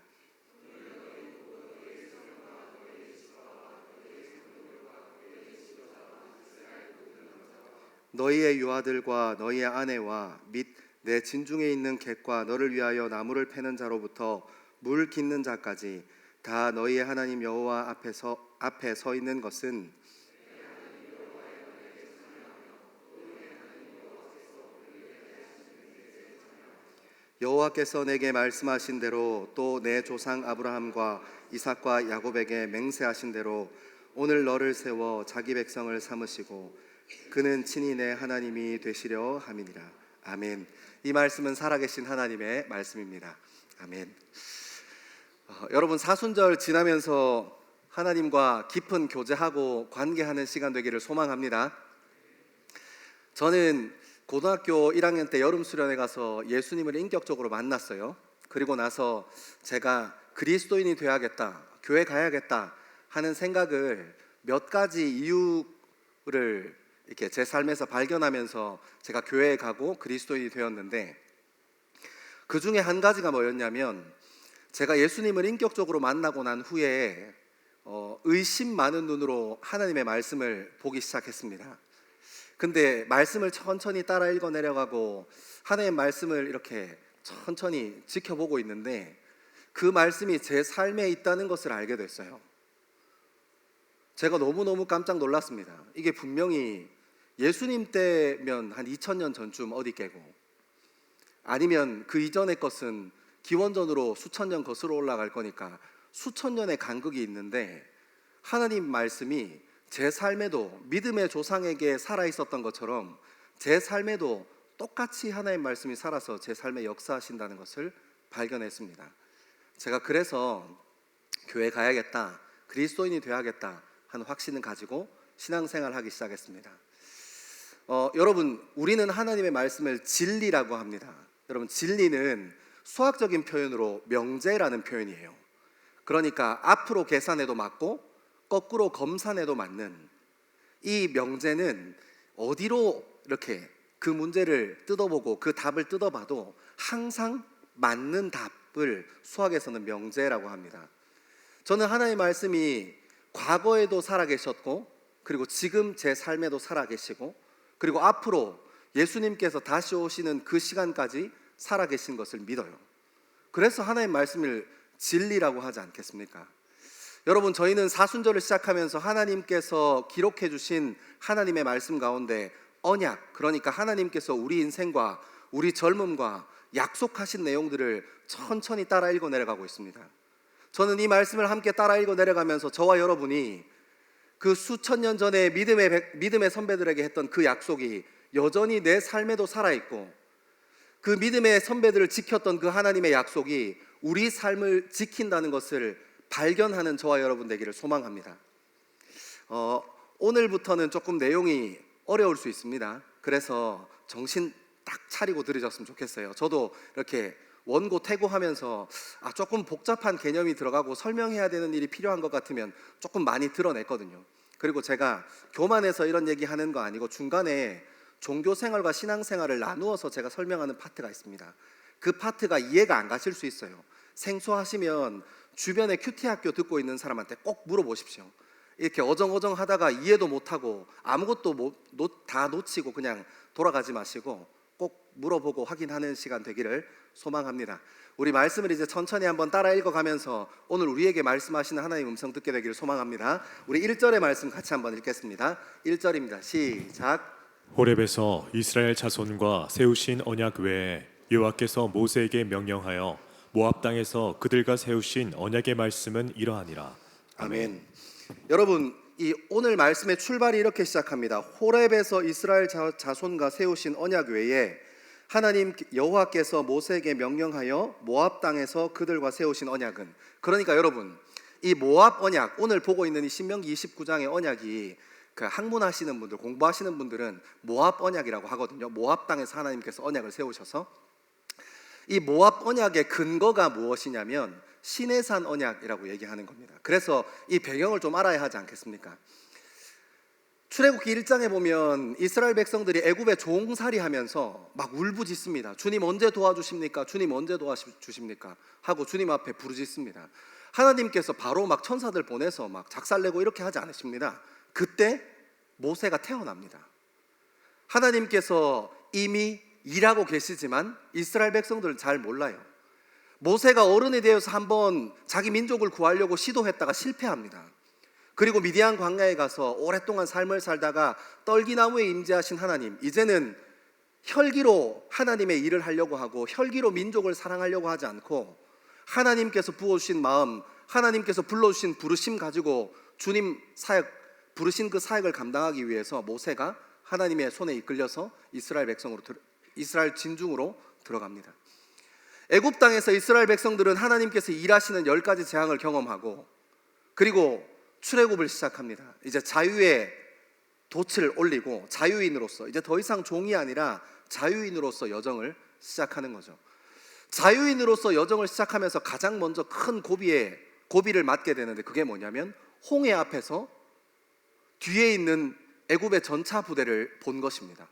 너희의 유아들과 너희의 아내와 및 내 진중에 있는 객과 너를 위하여 나무를 패는 자로부터 물 깃는 자까지 다 너희의 하나님 여호와 앞에 서 있는 것은 여호와께서 내게 말씀하신 대로 또 내 조상 아브라함과 이삭과 야곱에게 맹세하신 대로 오늘 너를 세워 자기 백성을 삼으시고 그는 친히 내 하나님이 되시려 함이니라. 아멘. 이 말씀은 살아계신 하나님의 말씀입니다. 아멘. 여러분 사순절 지나면서 하나님과 깊은 교제하고 관계하는 시간 되기를 소망합니다. 저는 고등학교 1학년 때 여름 수련회 가서 예수님을 인격적으로 만났어요. 그리고 나서 제가 그리스도인이 되어야겠다, 교회 가야겠다 하는 생각을 몇 가지 이유를 이렇게 제 삶에서 발견하면서 제가 교회에 가고 그리스도인이 되었는데, 그 중에 한 가지가 뭐였냐면 제가 예수님을 인격적으로 만나고 난 후에 의심 많은 눈으로 하나님의 말씀을 보기 시작했습니다. 근데 말씀을 천천히 따라 읽어 내려가고 하나님의 말씀을 이렇게 천천히 지켜보고 있는데 그 말씀이 제 삶에 있다는 것을 알게 됐어요. 제가 너무너무 깜짝 놀랐습니다. 이게 분명히 예수님 때면 한 2000년 전쯤 어디 깨고, 아니면 그 이전의 것은 기원전으로 수천 년 거슬러 올라갈 거니까 수천 년의 간극이 있는데, 하나님 말씀이 제 삶에도 믿음의 조상에게 살아있었던 것처럼 제 삶에도 똑같이 하나님 말씀이 살아서 제 삶에 역사하신다는 것을 발견했습니다. 제가 그래서 교회 가야겠다, 그리스도인이 되어야겠다 하는 확신을 가지고 신앙생활을 하기 시작했습니다. 여러분, 우리는 하나님의 말씀을 진리라고 합니다. 여러분, 진리는 수학적인 표현으로 명제라는 표현이에요. 그러니까 앞으로 계산해도 맞고 거꾸로 검산해도 맞는 이 명제는 어디로 이렇게 그 문제를 뜯어보고 그 답을 뜯어봐도 항상 맞는 답을 수학에서는 명제라고 합니다. 저는 하나님의 말씀이 과거에도 살아계셨고, 그리고 지금 제 삶에도 살아계시고, 그리고 앞으로 예수님께서 다시 오시는 그 시간까지 살아계신 것을 믿어요. 그래서 하나님의 말씀을 진리라고 하지 않겠습니까? 여러분, 저희는 사순절을 시작하면서 하나님께서 기록해 주신 하나님의 말씀 가운데 언약, 그러니까 하나님께서 우리 인생과 우리 젊음과 약속하신 내용들을 천천히 따라 읽어 내려가고 있습니다. 저는 이 말씀을 함께 따라 읽어 내려가면서 저와 여러분이 그 수천 년 전에 믿음의 선배들에게 했던 그 약속이 여전히 내 삶에도 살아있고, 그 믿음의 선배들을 지켰던 그 하나님의 약속이 우리 삶을 지킨다는 것을 발견하는 저와 여러분 되기를 소망합니다. 오늘부터는 조금 내용이 어려울 수 있습니다. 그래서 정신 딱 차리고 들으셨으면 좋겠어요. 저도 이렇게 원고 퇴고하면서 조금 복잡한 개념이 들어가고 설명해야 되는 일이 필요한 것 같으면 조금 많이 드러냈거든요. 그리고 제가 교만해서 이런 얘기하는 거 아니고 중간에 종교생활과 신앙생활을 나누어서 제가 설명하는 파트가 있습니다. 그 파트가 이해가 안 가실 수 있어요. 생소하시면 주변에 큐티 학교 듣고 있는 사람한테 꼭 물어보십시오. 이렇게 어정어정 하다가 이해도 못하고 아무것도 다 놓치고 그냥 돌아가지 마시고 꼭 물어보고 확인하는 시간 되기를 소망합니다. 우리 말씀을 이제 천천히 한번 따라 읽어가면서 오늘 우리에게 말씀하시는 하나님의 음성 듣게 되기를 소망합니다. 우리 1절의 말씀 같이 한번 읽겠습니다. 1절입니다. 시작. 호렙에서 이스라엘 자손과 세우신 언약 외에 여호와께서 모세에게 명령하여 모압 땅에서 그들과 세우신 언약의 말씀은 이러하니라. 아멘. 여러분, 이 오늘 말씀의 출발이 이렇게 시작합니다. 호렙에서 이스라엘 자손과 세우신 언약 외에 하나님 여호와께서 모세에게 명령하여 모압 땅에서 그들과 세우신 언약은, 그러니까 여러분, 이 모압 언약, 오늘 보고 있는 이 신명기 29장의 언약이 그 학문하시는 분들, 공부하시는 분들은 모압 언약이라고 하거든요. 모압 땅에서 하나님께서 언약을 세우셔서, 이 모압 언약의 근거가 무엇이냐면 시내산 언약이라고 얘기하는 겁니다. 그래서 이 배경을 좀 알아야 하지 않겠습니까? 출애굽기 1장에 보면 이스라엘 백성들이 애굽에 종살이하면서 막 울부짖습니다. 주님 언제 도와주십니까? 주님 언제 도와주십니까? 하고 주님 앞에 부르짖습니다. 하나님께서 바로 막 천사들 보내서 막 작살내고 이렇게 하지 않으십니다. 그때 모세가 태어납니다. 하나님께서 이미 일하고 계시지만 이스라엘 백성들은 잘 몰라요. 모세가 어른이 되어서 한번 자기 민족을 구하려고 시도했다가 실패합니다. 그리고 미디안 광야에 가서 오랫동안 삶을 살다가 떨기나무에 임재하신 하나님, 이제는 혈기로 하나님의 일을 하려고 하고 혈기로 민족을 사랑하려고 하지 않고 하나님께서 부어주신 마음, 하나님께서 불러주신 부르심 가지고 주님 사역, 부르신 그 사역을 감당하기 위해서 모세가 하나님의 손에 이끌려서 이스라엘 진중으로 들어갑니다. 애굽 땅에서 이스라엘 백성들은 하나님께서 일하시는 10가지 재앙을 경험하고, 그리고 출애굽을 시작합니다. 이제 자유의 돛을 올리고 자유인으로서, 이제 더 이상 종이 아니라 자유인으로서 여정을 시작하는 거죠. 자유인으로서 여정을 시작하면서 가장 먼저 큰 고비를 맞게 되는데, 그게 뭐냐면 홍해 앞에서 뒤에 있는 애굽의 전차 부대를 본 것입니다.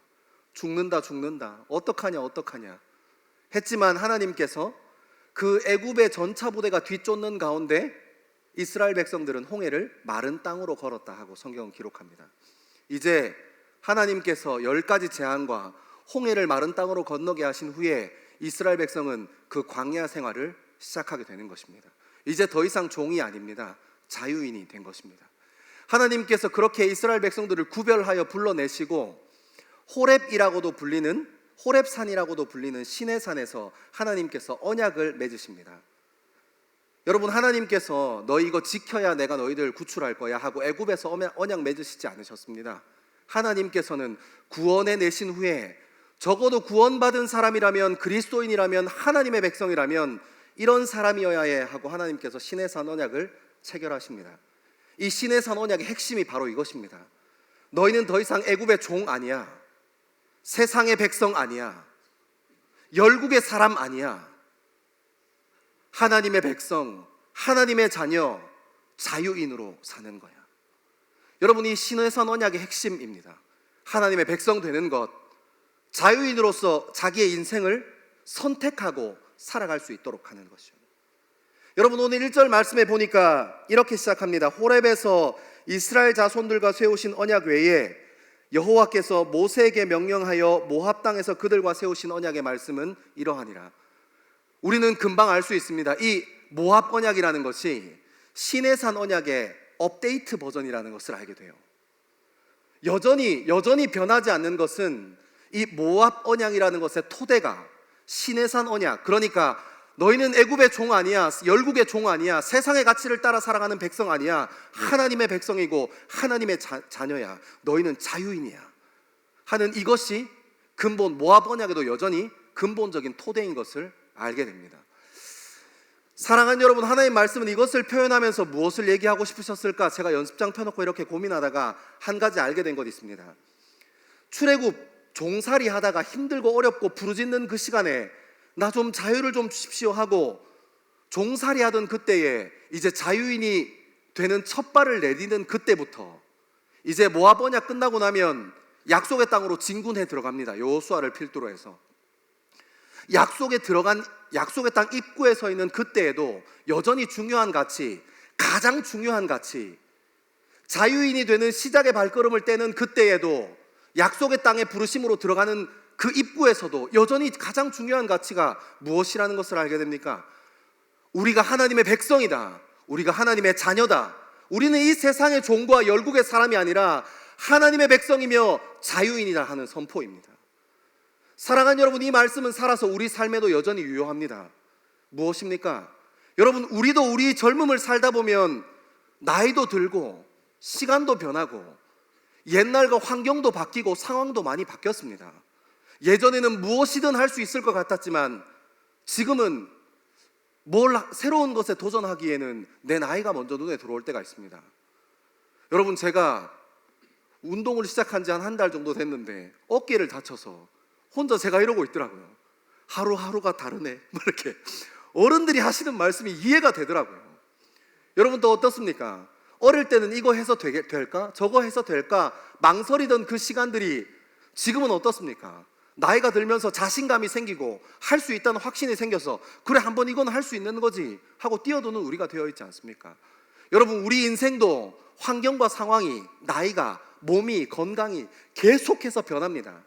죽는다 어떡하냐 했지만 하나님께서 그 애굽의 전차 부대가 뒤쫓는 가운데 이스라엘 백성들은 홍해를 마른 땅으로 걸었다 하고 성경은 기록합니다. 이제 하나님께서 10가지 재앙과 홍해를 마른 땅으로 건너게 하신 후에 이스라엘 백성은 그 광야 생활을 시작하게 되는 것입니다. 이제 더 이상 종이 아닙니다. 자유인이 된 것입니다. 하나님께서 그렇게 이스라엘 백성들을 구별하여 불러내시고 호렙산이라고도 불리는 시내산에서 하나님께서 언약을 맺으십니다. 여러분, 하나님께서 너희 이거 지켜야 내가 너희들 구출할 거야 하고 애굽에서 언약 맺으시지 않으셨습니다. 하나님께서는 구원해 내신 후에 적어도 구원받은 사람이라면, 그리스도인이라면, 하나님의 백성이라면 이런 사람이어야 해 하고 하나님께서 시내산 언약을 체결하십니다. 이 시내산 언약의 핵심이 바로 이것입니다. 너희는 더 이상 애굽의 종 아니야. 세상의 백성 아니야. 열국의 사람 아니야. 하나님의 백성, 하나님의 자녀, 자유인으로 사는 거야. 여러분, 이 신해산 언약의 핵심입니다. 하나님의 백성 되는 것, 자유인으로서 자기의 인생을 선택하고 살아갈 수 있도록 하는 것이요. 여러분, 오늘 1절 말씀에 보니까 이렇게 시작합니다. 호렙에서 이스라엘 자손들과 세우신 언약 외에 여호와께서 모세에게 명령하여 모압 땅에서 그들과 세우신 언약의 말씀은 이러하니라. 우리는 금방 알 수 있습니다. 이 모압 언약이라는 것이 시내산 언약의 업데이트 버전이라는 것을 알게 돼요. 여전히 변하지 않는 것은 이 모압 언약이라는 것의 토대가 시내산 언약, 그러니까 너희는 애굽의 종 아니야, 열국의 종 아니야, 세상의 가치를 따라 살아가는 백성 아니야, 하나님의 백성이고 하나님의 자녀야, 너희는 자유인이야 하는 이것이 근본, 모압 언약에도 여전히 근본적인 토대인 것을 알게 됩니다. 사랑하는 여러분, 하나님 말씀은 이것을 표현하면서 무엇을 얘기하고 싶으셨을까? 제가 연습장 펴놓고 이렇게 고민하다가 한 가지 알게 된 것 있습니다. 출애굽 종살이 하다가 힘들고 어렵고 부르짖는 그 시간에 나 좀 자유를 좀 주십시오 하고 종살이 하던 그때에 이제 자유인이 되는 첫 발을 내디는 그때부터 이제 모압 언약 끝나고 나면 약속의 땅으로 진군해 들어갑니다. 여호수아를 필두로 해서 약속의 땅 입구에 서 있는 그때에도 여전히 중요한 가치, 가장 중요한 가치, 자유인이 되는 시작의 발걸음을 떼는 그때에도 약속의 땅에 부르심으로 들어가는 그 입구에서도 여전히 가장 중요한 가치가 무엇이라는 것을 알게 됩니까? 우리가 하나님의 백성이다, 우리가 하나님의 자녀다, 우리는 이 세상의 종과 열국의 사람이 아니라 하나님의 백성이며 자유인이다 하는 선포입니다. 사랑하는 여러분, 이 말씀은 살아서 우리 삶에도 여전히 유효합니다. 무엇입니까? 여러분, 우리도 우리 젊음을 살다 보면 나이도 들고 시간도 변하고 옛날과 환경도 바뀌고 상황도 많이 바뀌었습니다. 예전에는 무엇이든 할 수 있을 것 같았지만 지금은 새로운 것에 도전하기에는 내 나이가 먼저 눈에 들어올 때가 있습니다. 여러분, 제가 운동을 시작한 지 한 달 정도 됐는데 어깨를 다쳐서 혼자 제가 이러고 있더라고요. 하루하루가 다르네, 이렇게 어른들이 하시는 말씀이 이해가 되더라고요. 여러분, 또 어떻습니까? 어릴 때는 이거 해서 될까? 저거 해서 될까? 망설이던 그 시간들이 지금은 어떻습니까? 나이가 들면서 자신감이 생기고 할 수 있다는 확신이 생겨서 그래, 한번 이건 할 수 있는 거지 하고 뛰어드는 우리가 되어 있지 않습니까? 여러분, 우리 인생도 환경과 상황이, 나이가, 몸이, 건강이 계속해서 변합니다.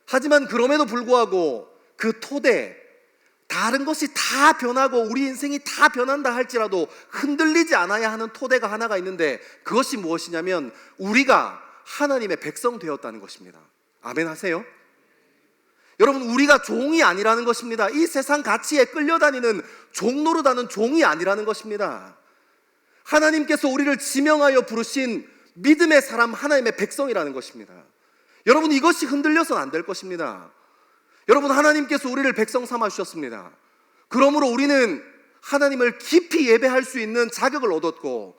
하지만 그럼에도 불구하고 그 토대, 다른 것이 다 변하고 우리 인생이 다 변한다 할지라도 흔들리지 않아야 하는 토대가 하나가 있는데 그것이 무엇이냐면 우리가 하나님의 백성 되었다는 것입니다. 아멘 하세요? 여러분, 우리가 종이 아니라는 것입니다. 이 세상 가치에 끌려다니는 종 노릇하는 종이 아니라는 것입니다. 하나님께서 우리를 지명하여 부르신 믿음의 사람, 하나님의 백성이라는 것입니다. 여러분, 이것이 흔들려서는 안 될 것입니다. 여러분, 하나님께서 우리를 백성 삼아 주셨습니다. 그러므로 우리는 하나님을 깊이 예배할 수 있는 자격을 얻었고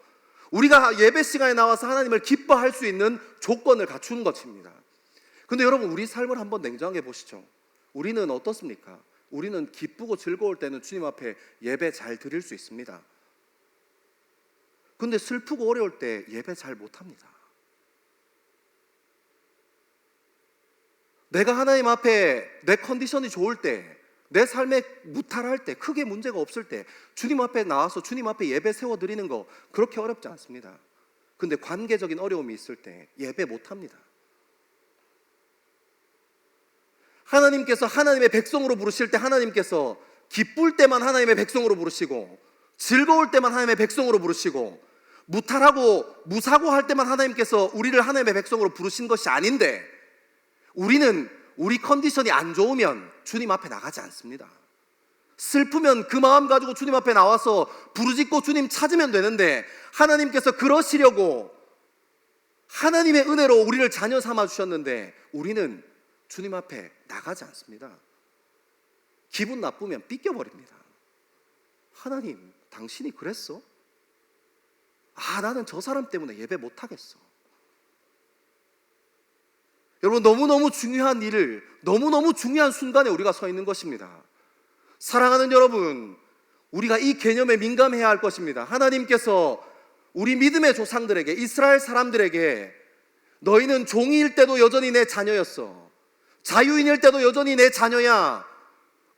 우리가 예배 시간에 나와서 하나님을 기뻐할 수 있는 조건을 갖춘 것입니다. 근데 여러분, 우리 삶을 한번 냉정하게 보시죠. 우리는 어떻습니까? 우리는 기쁘고 즐거울 때는 주님 앞에 예배 잘 드릴 수 있습니다. 근데 슬프고 어려울 때 예배 잘 못합니다. 내가 하나님 앞에 내 컨디션이 좋을 때, 내 삶에 무탈할 때, 크게 문제가 없을 때 주님 앞에 나와서 주님 앞에 예배 세워드리는 거 그렇게 어렵지 않습니다. 근데 관계적인 어려움이 있을 때 예배 못합니다. 하나님께서 하나님의 백성으로 부르실 때 하나님께서 기쁠 때만 하나님의 백성으로 부르시고 즐거울 때만 하나님의 백성으로 부르시고 무탈하고 무사고 할 때만 하나님께서 우리를 하나님의 백성으로 부르신 것이 아닌데 우리는 우리 컨디션이 안 좋으면 주님 앞에 나가지 않습니다. 슬프면 그 마음 가지고 주님 앞에 나와서 부르짖고 주님 찾으면 되는데 하나님께서 그러시려고 하나님의 은혜로 우리를 자녀 삼아 주셨는데 우리는 주님 앞에 나가지 않습니다. 기분 나쁘면 삐껴버립니다. 하나님, 당신이 그랬어? 나는 저 사람 때문에 예배 못하겠어. 여러분, 너무너무 중요한 일을, 너무너무 중요한 순간에 우리가 서 있는 것입니다. 사랑하는 여러분, 우리가 이 개념에 민감해야 할 것입니다. 하나님께서 우리 믿음의 조상들에게, 이스라엘 사람들에게 너희는 종일 때도 여전히 내 자녀였어. 자유인일 때도 여전히 내 자녀야.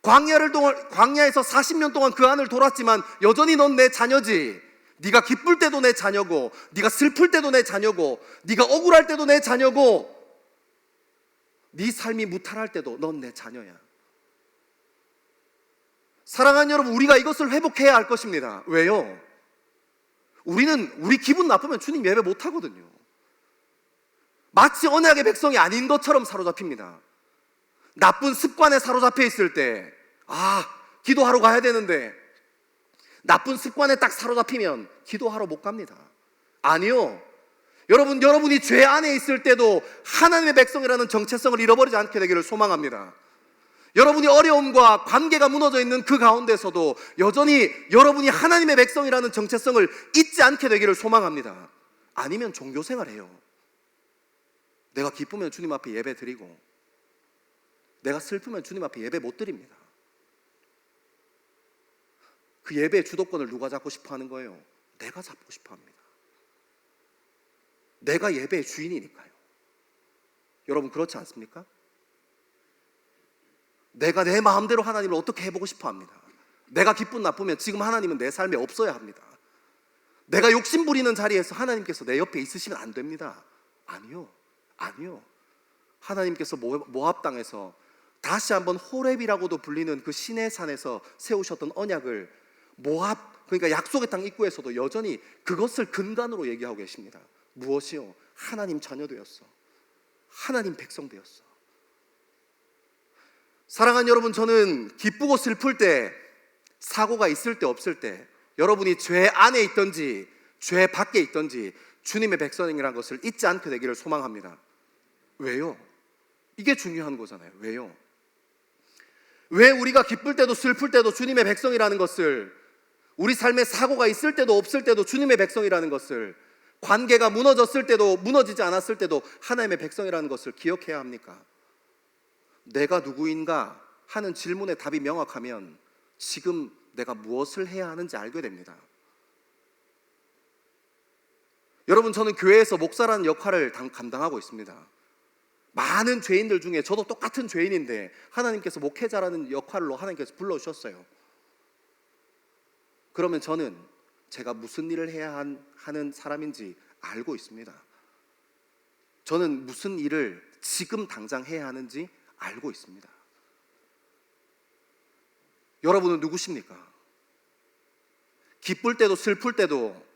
광야에서 40년 동안 그 안을 돌았지만 여전히 넌 내 자녀지. 네가 기쁠 때도 내 자녀고, 네가 슬플 때도 내 자녀고, 네가 억울할 때도 내 자녀고, 네 삶이 무탈할 때도 넌 내 자녀야. 사랑하는 여러분, 우리가 이것을 회복해야 할 것입니다. 왜요? 우리 기분 나쁘면 주님 예배 못 하거든요. 마치 언약의 백성이 아닌 것처럼 사로잡힙니다. 나쁜 습관에 사로잡혀 있을 때, 기도하러 가야 되는데 나쁜 습관에 딱 사로잡히면 기도하러 못 갑니다. 아니요. 여러분이 죄 안에 있을 때도 하나님의 백성이라는 정체성을 잃어버리지 않게 되기를 소망합니다. 여러분이 어려움과 관계가 무너져 있는 그 가운데서도 여전히 여러분이 하나님의 백성이라는 정체성을 잊지 않게 되기를 소망합니다. 아니면 종교생활해요. 내가 기쁘면 주님 앞에 예배 드리고, 내가 슬프면 주님 앞에 예배 못 드립니다. 그 예배의 주도권을 누가 잡고 싶어 하는 거예요? 내가 잡고 싶어 합니다. 내가 예배의 주인이니까요. 여러분 그렇지 않습니까? 내가 내 마음대로 하나님을 어떻게 해보고 싶어 합니다. 내가 기분 나쁘면 지금 하나님은 내 삶에 없어야 합니다. 내가 욕심 부리는 자리에서 하나님께서 내 옆에 있으시면 안 됩니다. 아니요. 하나님께서 모압 땅에서 다시 한번 호렙이라고도 불리는 그 신의 산에서 세우셨던 언약을 모압, 그러니까 약속의 땅 입구에서도 여전히 그것을 근간으로 얘기하고 계십니다. 무엇이요? 하나님 자녀 되었어. 하나님 백성 되었어. 사랑하는 여러분, 저는 기쁘고 슬플 때, 사고가 있을 때 없을 때, 여러분이 죄 안에 있든지 죄 밖에 있든지 주님의 백성이라는 것을 잊지 않게 되기를 소망합니다. 왜요? 이게 중요한 거잖아요. 왜요? 왜 우리가 기쁠 때도 슬플 때도 주님의 백성이라는 것을, 우리 삶에 사고가 있을 때도 없을 때도 주님의 백성이라는 것을, 관계가 무너졌을 때도 무너지지 않았을 때도 하나님의 백성이라는 것을 기억해야 합니까? 내가 누구인가 하는 질문의 답이 명확하면 지금 내가 무엇을 해야 하는지 알게 됩니다. 여러분, 저는 교회에서 목사라는 역할을 감당하고 있습니다. 많은 죄인들 중에 저도 똑같은 죄인인데 하나님께서 목회자라는 역할로 하나님께서 불러주셨어요. 그러면 저는 제가 무슨 일을 해야 하는 사람인지 알고 있습니다. 저는 무슨 일을 지금 당장 해야 하는지 알고 있습니다. 여러분은 누구십니까? 기쁠 때도 슬플 때도,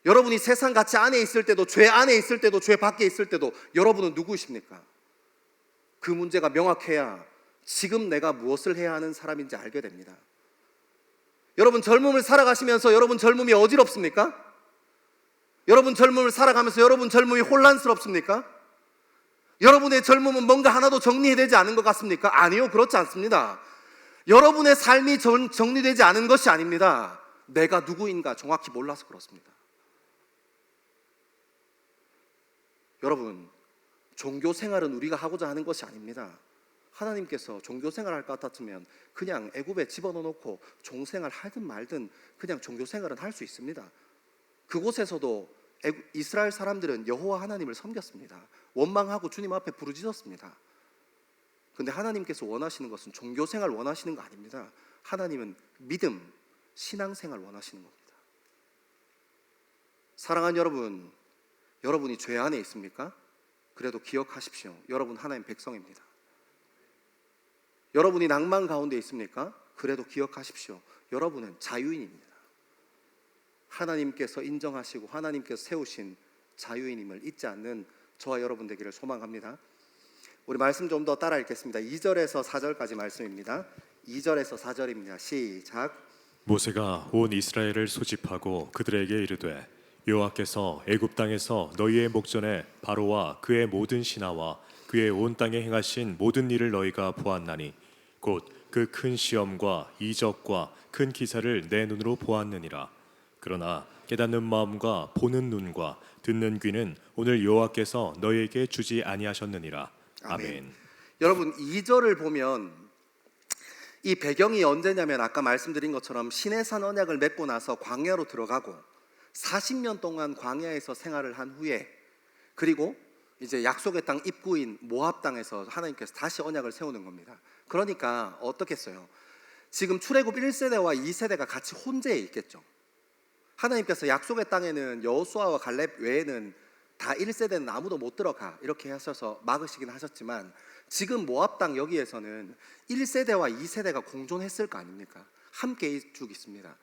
여러분이 세상 가치 안에 있을 때도, 죄 안에 있을 때도, 죄 밖에 있을 때도 여러분은 누구십니까? 그 문제가 명확해야 지금 내가 무엇을 해야 하는 사람인지 알게 됩니다. 여러분, 젊음을 살아가시면서 여러분 젊음이 어지럽습니까? 여러분 젊음을 살아가면서 여러분 젊음이 혼란스럽습니까? 여러분의 젊음은 뭔가 하나도 정리되지 않은 것 같습니까? 아니요, 그렇지 않습니다. 여러분의 삶이 정리되지 않은 것이 아닙니다. 내가 누구인가 정확히 몰라서 그렇습니다. 여러분, 종교 생활은 우리가 하고자 하는 것이 아닙니다. 하나님께서 종교 생활할 것 같았으면 그냥 애굽에 집어넣어놓고 종생활 하든 말든 그냥 종교 생활은 할 수 있습니다. 그곳에서도 이스라엘 사람들은 여호와 하나님을 섬겼습니다. 원망하고 주님 앞에 부르짖었습니다. 근데 하나님께서 원하시는 것은 종교 생활 원하시는 거 아닙니다. 하나님은 믿음, 신앙생활 원하시는 겁니다. 사랑하는 여러분, 여러분이 죄 안에 있습니까? 그래도 기억하십시오. 여러분 하나님 백성입니다. 여러분이 낭만 가운데 있습니까? 그래도 기억하십시오. 여러분은 자유인입니다. 하나님께서 인정하시고 하나님께서 세우신 자유인임을 잊지 않는 저와 여러분 되기를 소망합니다. 우리 말씀 좀 더 따라 읽겠습니다. 2절에서 4절까지 말씀입니다. 2절에서 4절입니다. 시작. 모세가 온 이스라엘을 소집하고 그들에게 이르되 여호와께서 애굽 땅에서 너희의 목전에 바로와 그의 모든 신하와 그의 온 땅에 행하신 모든 일을 너희가 보았나니 곧 그 큰 시험과 이적과 큰 기사를 내 눈으로 보았느니라. 그러나 깨닫는 마음과 보는 눈과 듣는 귀는 오늘 여호와께서 너희에게 주지 아니하셨느니라. 아멘. 여러분, 2절을 보면 이 배경이 언제냐면 아까 말씀드린 것처럼 시내산 언약을 맺고 나서 광야로 들어가고 40년 동안 광야에서 생활을 한 후에 그리고 이제 약속의 땅 입구인 모압 땅에서 하나님께서 다시 언약을 세우는 겁니다. 그러니까 어떻겠어요? 지금 출애굽 1세대와 2세대가 같이 혼재해 있겠죠. 하나님께서 약속의 땅에는 여호수아와 갈렙 외에는 다 1세대는 아무도 못 들어가 이렇게 하셔서 막으시긴 하셨지만 지금 모압 땅 여기에서는 1세대와 2세대가 공존했을 거 아닙니까? 함께 쭉 있습니다.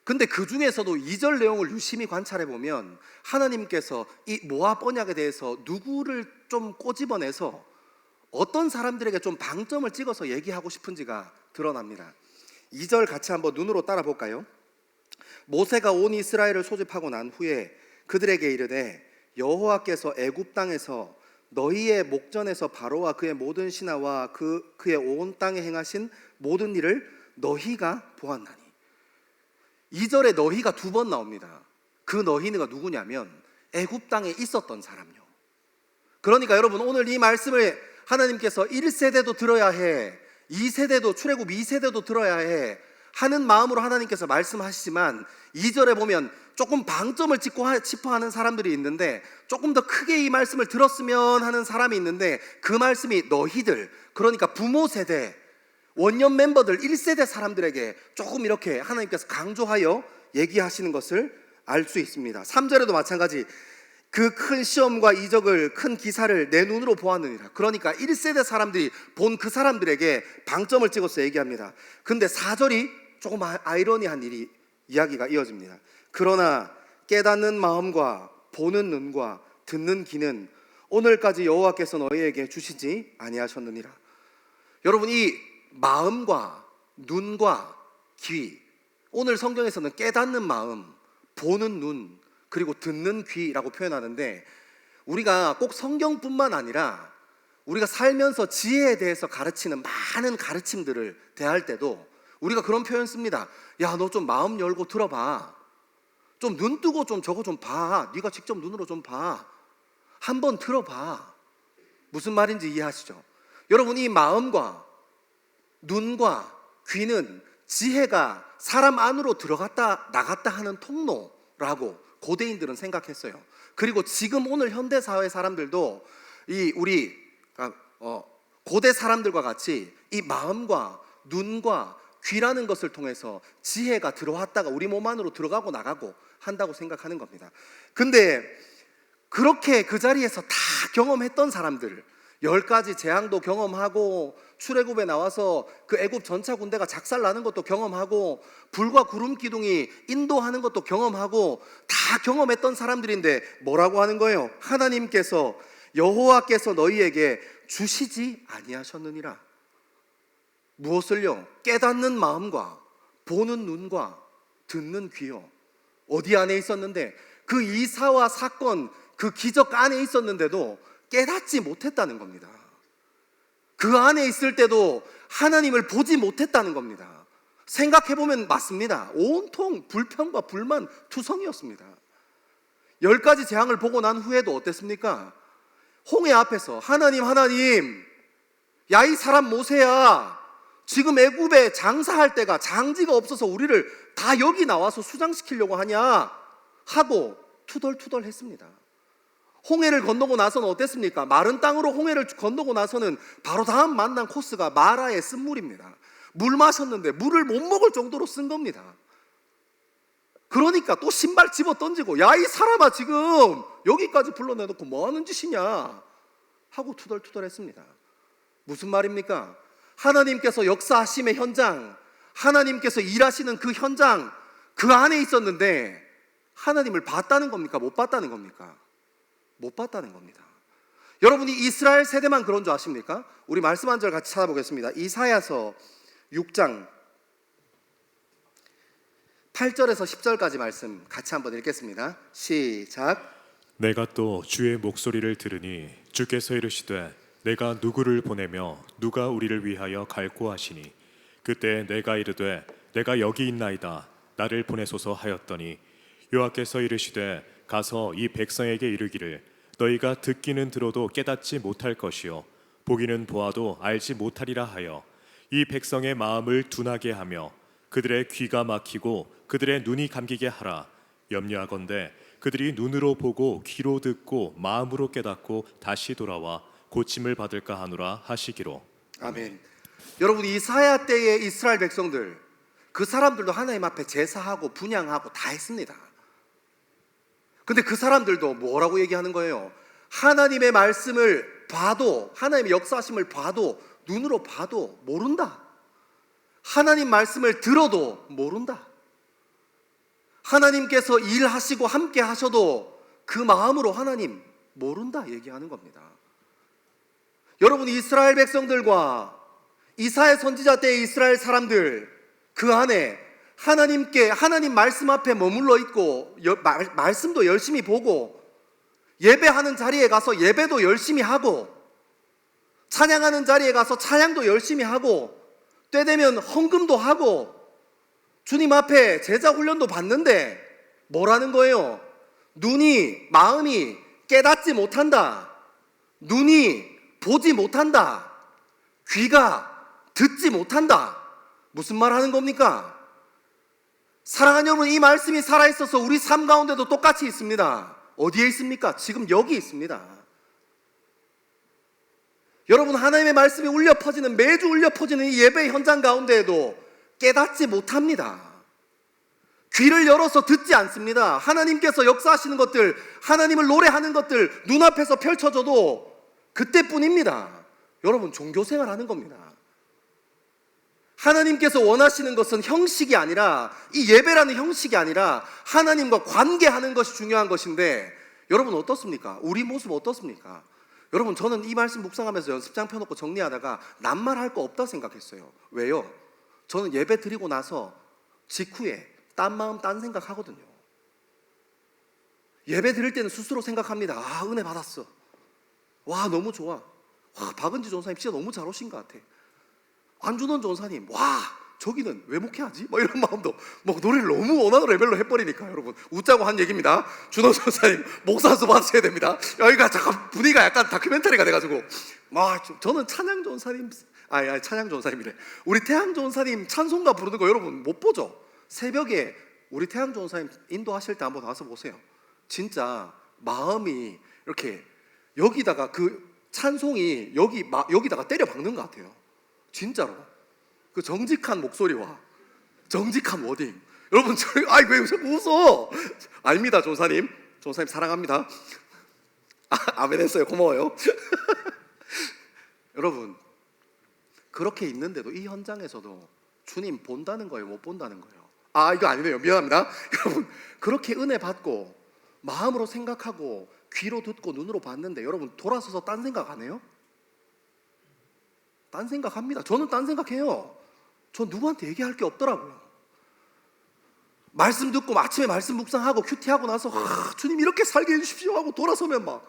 근데 그 중에서도 2절 내용을 유심히 관찰해 보면 하나님께서 이 모압 언약에 대해서 누구를 좀 꼬집어내서 어떤 사람들에게 좀 방점을 찍어서 얘기하고 싶은지가 드러납니다. 2절 같이 한번 눈으로 따라 볼까요? 모세가 온 이스라엘을 소집하고 난 후에 그들에게 이르되 여호와께서 애굽 땅에서 너희의 목전에서 바로와 그의 모든 신하와 그의 온 땅에 행하신 모든 일을 너희가 보았나니. 2절에 너희가 2번 나옵니다. 그 너희가 누구냐면 애굽 땅에 있었던 사람요. 그러니까 여러분 오늘 이 말씀을 하나님께서 1세대도 들어야 해, 2세대도 출애굽 2세대도 들어야 해 하는 마음으로 하나님께서 말씀하시지만 2절에 보면 조금 방점을 짚어 하는 사람들이 있는데 조금 더 크게 이 말씀을 들었으면 하는 사람이 있는데 그 말씀이 너희들, 그러니까 부모 세대, 원년 멤버들 1세대 사람들에게 조금 이렇게 하나님께서 강조하여 얘기하시는 것을 알 수 있습니다. 3절에도 마찬가지 그 큰 시험과 이적을 큰 기사를 내 눈으로 보았느니라. 그러니까 1세대 사람들이 본 그 사람들에게 방점을 찍어서 얘기합니다. 근데 4절이 조금 아이러니한 이야기가 이어집니다. 그러나 깨닫는 마음과 보는 눈과 듣는 귀는 오늘까지 여호와께서 너희에게 주시지 아니하셨느니라. 여러분 이 마음과 눈과 귀, 오늘 성경에서는 깨닫는 마음, 보는 눈, 그리고 듣는 귀라고 표현하는데 우리가 꼭 성경뿐만 아니라 우리가 살면서 지혜에 대해서 가르치는 많은 가르침들을 대할 때도 우리가 그런 표현 씁니다. 야, 너 좀 마음 열고 들어봐. 좀 눈 뜨고 좀 저거 좀 봐. 네가 직접 눈으로 좀 봐. 한번 들어봐. 무슨 말인지 이해하시죠? 여러분 이 마음과 눈과 귀는 지혜가 사람 안으로 들어갔다 나갔다 하는 통로라고 고대인들은 생각했어요. 그리고 지금 오늘 현대 사회 사람들도 우리 고대 사람들과 같이 이 마음과 눈과 귀라는 것을 통해서 지혜가 들어왔다가 우리 몸 안으로 들어가고 나가고 한다고 생각하는 겁니다. 근데 그렇게 그 자리에서 다 경험했던 사람들, 10가지 재앙도 경험하고 출애굽에 나와서 그 애굽 전차 군대가 작살나는 것도 경험하고 불과 구름 기둥이 인도하는 것도 경험하고 다 경험했던 사람들인데 뭐라고 하는 거예요? 하나님께서 여호와께서 너희에게 주시지 아니하셨느니라. 무엇을요? 깨닫는 마음과 보는 눈과 듣는 귀요. 어디 안에 있었는데 그 이사와 사건, 그 기적 안에 있었는데도 깨닫지 못했다는 겁니다. 그 안에 있을 때도 하나님을 보지 못했다는 겁니다. 생각해보면 맞습니다. 온통 불평과 불만 투성이었습니다. 10가지 재앙을 보고 난 후에도 어땠습니까? 홍해 앞에서 하나님 야 이 사람 모세야, 지금 애굽에 장사할 때가 장지가 없어서 우리를 다 여기 나와서 수장시키려고 하냐 하고 투덜투덜 했습니다. 홍해를 건너고 나서는 어땠습니까? 마른 땅으로 홍해를 건너고 나서는 바로 다음 만난 코스가 마라의 쓴물입니다. 물 마셨는데 물을 못 먹을 정도로 쓴 겁니다. 그러니까 또 신발 집어 던지고 야 이 사람아 지금 여기까지 불러내놓고 뭐 하는 짓이냐 하고 투덜투덜 했습니다. 무슨 말입니까? 하나님께서 역사하심의 현장, 하나님께서 일하시는 그 현장, 그 안에 있었는데 하나님을 봤다는 겁니까? 못 봤다는 겁니까? 못 봤다는 겁니다. 여러분이 이스라엘 세대만 그런 줄 아십니까? 우리 말씀 한 절 같이 찾아보겠습니다. 이사야서 6장 8절에서 10절까지 말씀 같이 한번 읽겠습니다. 시작. 내가 또 주의 목소리를 들으니 주께서 이르시되 내가 누구를 보내며 누가 우리를 위하여 갈고 하시니 그때 내가 이르되 내가 여기 있나이다 나를 보내소서 하였더니 여호와께서 이르시되 가서 이 백성에게 이르기를 너희가 듣기는 들어도 깨닫지 못할 것이요 보기는 보아도 알지 못하리라 하여 이 백성의 마음을 둔하게 하며 그들의 귀가 막히고 그들의 눈이 감기게 하라. 염려하건대 그들이 눈으로 보고 귀로 듣고 마음으로 깨닫고 다시 돌아와 고침을 받을까 하노라 하시기로. 아멘. 여러분, 이사야 때의 이스라엘 백성들, 그 사람들도 하나님 앞에 제사하고 분향하고 다 했습니다. 근데 그 사람들도 뭐라고 얘기하는 거예요? 하나님의 말씀을 봐도, 하나님의 역사하심을 봐도, 눈으로 봐도 모른다. 하나님 말씀을 들어도 모른다. 하나님께서 일하시고 함께 하셔도 그 마음으로 하나님 모른다 얘기하는 겁니다. 여러분, 이스라엘 백성들과 이사야 선지자 때의 이스라엘 사람들, 그 안에 하나님께, 하나님 말씀 앞에 머물러 있고 말씀도 열심히 보고 예배하는 자리에 가서 예배도 열심히 하고 찬양하는 자리에 가서 찬양도 열심히 하고 때 되면 헌금도 하고 주님 앞에 제자 훈련도 받는데 뭐라는 거예요? 눈이, 마음이 깨닫지 못한다. 눈이 보지 못한다. 귀가 듣지 못한다. 무슨 말 하는 겁니까? 사랑하는 여러분, 이 말씀이 살아있어서 우리 삶 가운데도 똑같이 있습니다. 어디에 있습니까? 지금 여기 있습니다. 여러분, 하나님의 말씀이 울려 퍼지는, 매주 울려 퍼지는 이 예배 현장 가운데에도 깨닫지 못합니다. 귀를 열어서 듣지 않습니다. 하나님께서 역사하시는 것들, 하나님을 노래하는 것들 눈앞에서 펼쳐져도 그때뿐입니다. 여러분, 종교생활 하는 겁니다. 하나님께서 원하시는 것은 형식이 아니라, 이 예배라는 형식이 아니라 하나님과 관계하는 것이 중요한 것인데, 여러분 어떻습니까? 우리 모습 어떻습니까? 여러분, 저는 이 말씀 묵상하면서 연습장 펴놓고 정리하다가 낱말할 거 없다 생각했어요. 왜요? 저는 예배 드리고 나서 직후에 딴 마음 딴 생각 하거든요. 예배 드릴 때는 스스로 생각합니다. 아, 은혜 받았어. 와, 너무 좋아. 와, 박은지 전사님 진짜 너무 잘 오신 것 같아. 안준원 전사님, 와, 저기는 왜 목회하지? 뭐 이런 마음도, 뭐 노래를 너무 원하는 레벨로 해버리니까. 여러분, 웃자고 한 얘기입니다. 준원 전사님 목사수 받으셔야 됩니다. 여기가 잠깐 분위기가 약간 다큐멘터리가 돼가지고, 와, 저는 찬양 전사님, 아니 찬양 전사님이래. 우리 태양 전사님 찬송가 부르는 거 여러분 못 보죠? 새벽에 우리 태양 전사님 인도하실 때 한번 와서 보세요. 진짜 마음이 이렇게 여기다가 그 찬송이 여기다가 때려 박는 것 같아요. 진짜로. 그 정직한 목소리와 정직한 워딩. 여러분, 아이 왜 자꾸 웃어? 아닙니다, 전사님. 전사님 사랑합니다. 아멘 했어요. 고마워요. 여러분, 그렇게 있는데도 이 현장에서도 주님 본다는 거예요, 못 본다는 거예요? 아, 이거 아니네요. 미안합니다. 여러분, 그렇게 은혜 받고 마음으로 생각하고 귀로 듣고 눈으로 봤는데 여러분 돌아서서 딴 생각 안 해요? 딴 생각합니다. 저는 딴 생각해요. 전 누구한테 얘기할 게 없더라고요. 말씀 듣고 아침에 말씀 묵상하고 큐티하고 나서 주님 이렇게 살게 해주십시오 하고 돌아서면 막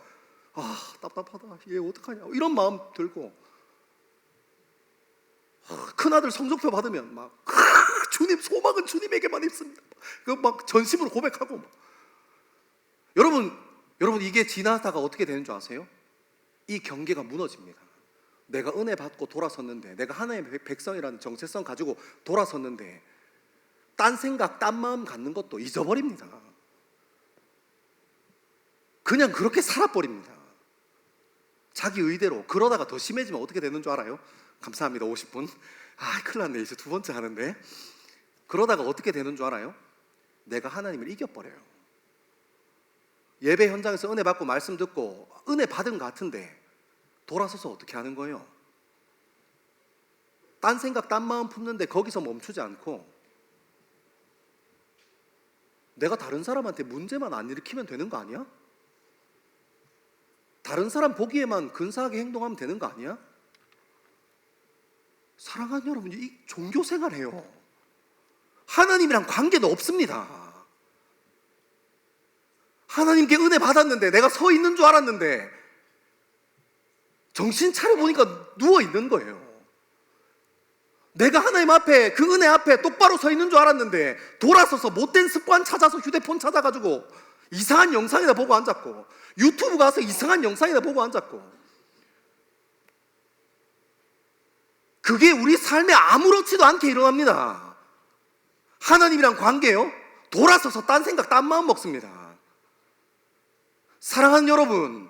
답답하다, 얘 어떡하냐 이런 마음 들고, 큰아들 성적표 받으면 막 주님 소망은 주님에게만 있습니다. 그 막 전심으로 고백하고 막. 여러분 이게 지나다가 어떻게 되는 줄 아세요? 이 경계가 무너집니다. 내가 은혜 받고 돌아섰는데, 내가 하나님의 백성이라는 정체성 가지고 돌아섰는데 딴 생각, 딴 마음 갖는 것도 잊어버립니다. 그냥 그렇게 살아버립니다. 자기 의대로. 그러다가 더 심해지면 어떻게 되는 줄 알아요? 감사합니다. 50분. 아, 큰일 났네. 이제 두 번째 하는데. 그러다가 어떻게 되는 줄 알아요? 내가 하나님을 이겨버려요. 예배 현장에서 은혜 받고 말씀 듣고 은혜 받은 것 같은데 돌아서서 어떻게 하는 거예요? 딴 생각, 딴 마음 품는데 거기서 멈추지 않고 내가 다른 사람한테 문제만 안 일으키면 되는 거 아니야? 다른 사람 보기에만 근사하게 행동하면 되는 거 아니야? 사랑하는 여러분, 이 종교 생활해요. 하나님이랑 관계도 없습니다. 하나님께 은혜 받았는데, 내가 서 있는 줄 알았는데 정신 차려보니까 누워 있는 거예요. 내가 하나님 앞에, 그 은혜 앞에 똑바로 서 있는 줄 알았는데 돌아서서 못된 습관 찾아서 휴대폰 찾아가지고 이상한 영상이나 보고 앉았고, 유튜브 가서 이상한 영상이나 보고 앉았고. 그게 우리 삶에 아무렇지도 않게 일어납니다. 하나님이랑 관계요? 돌아서서 딴 생각, 딴 마음 먹습니다. 사랑하는 여러분,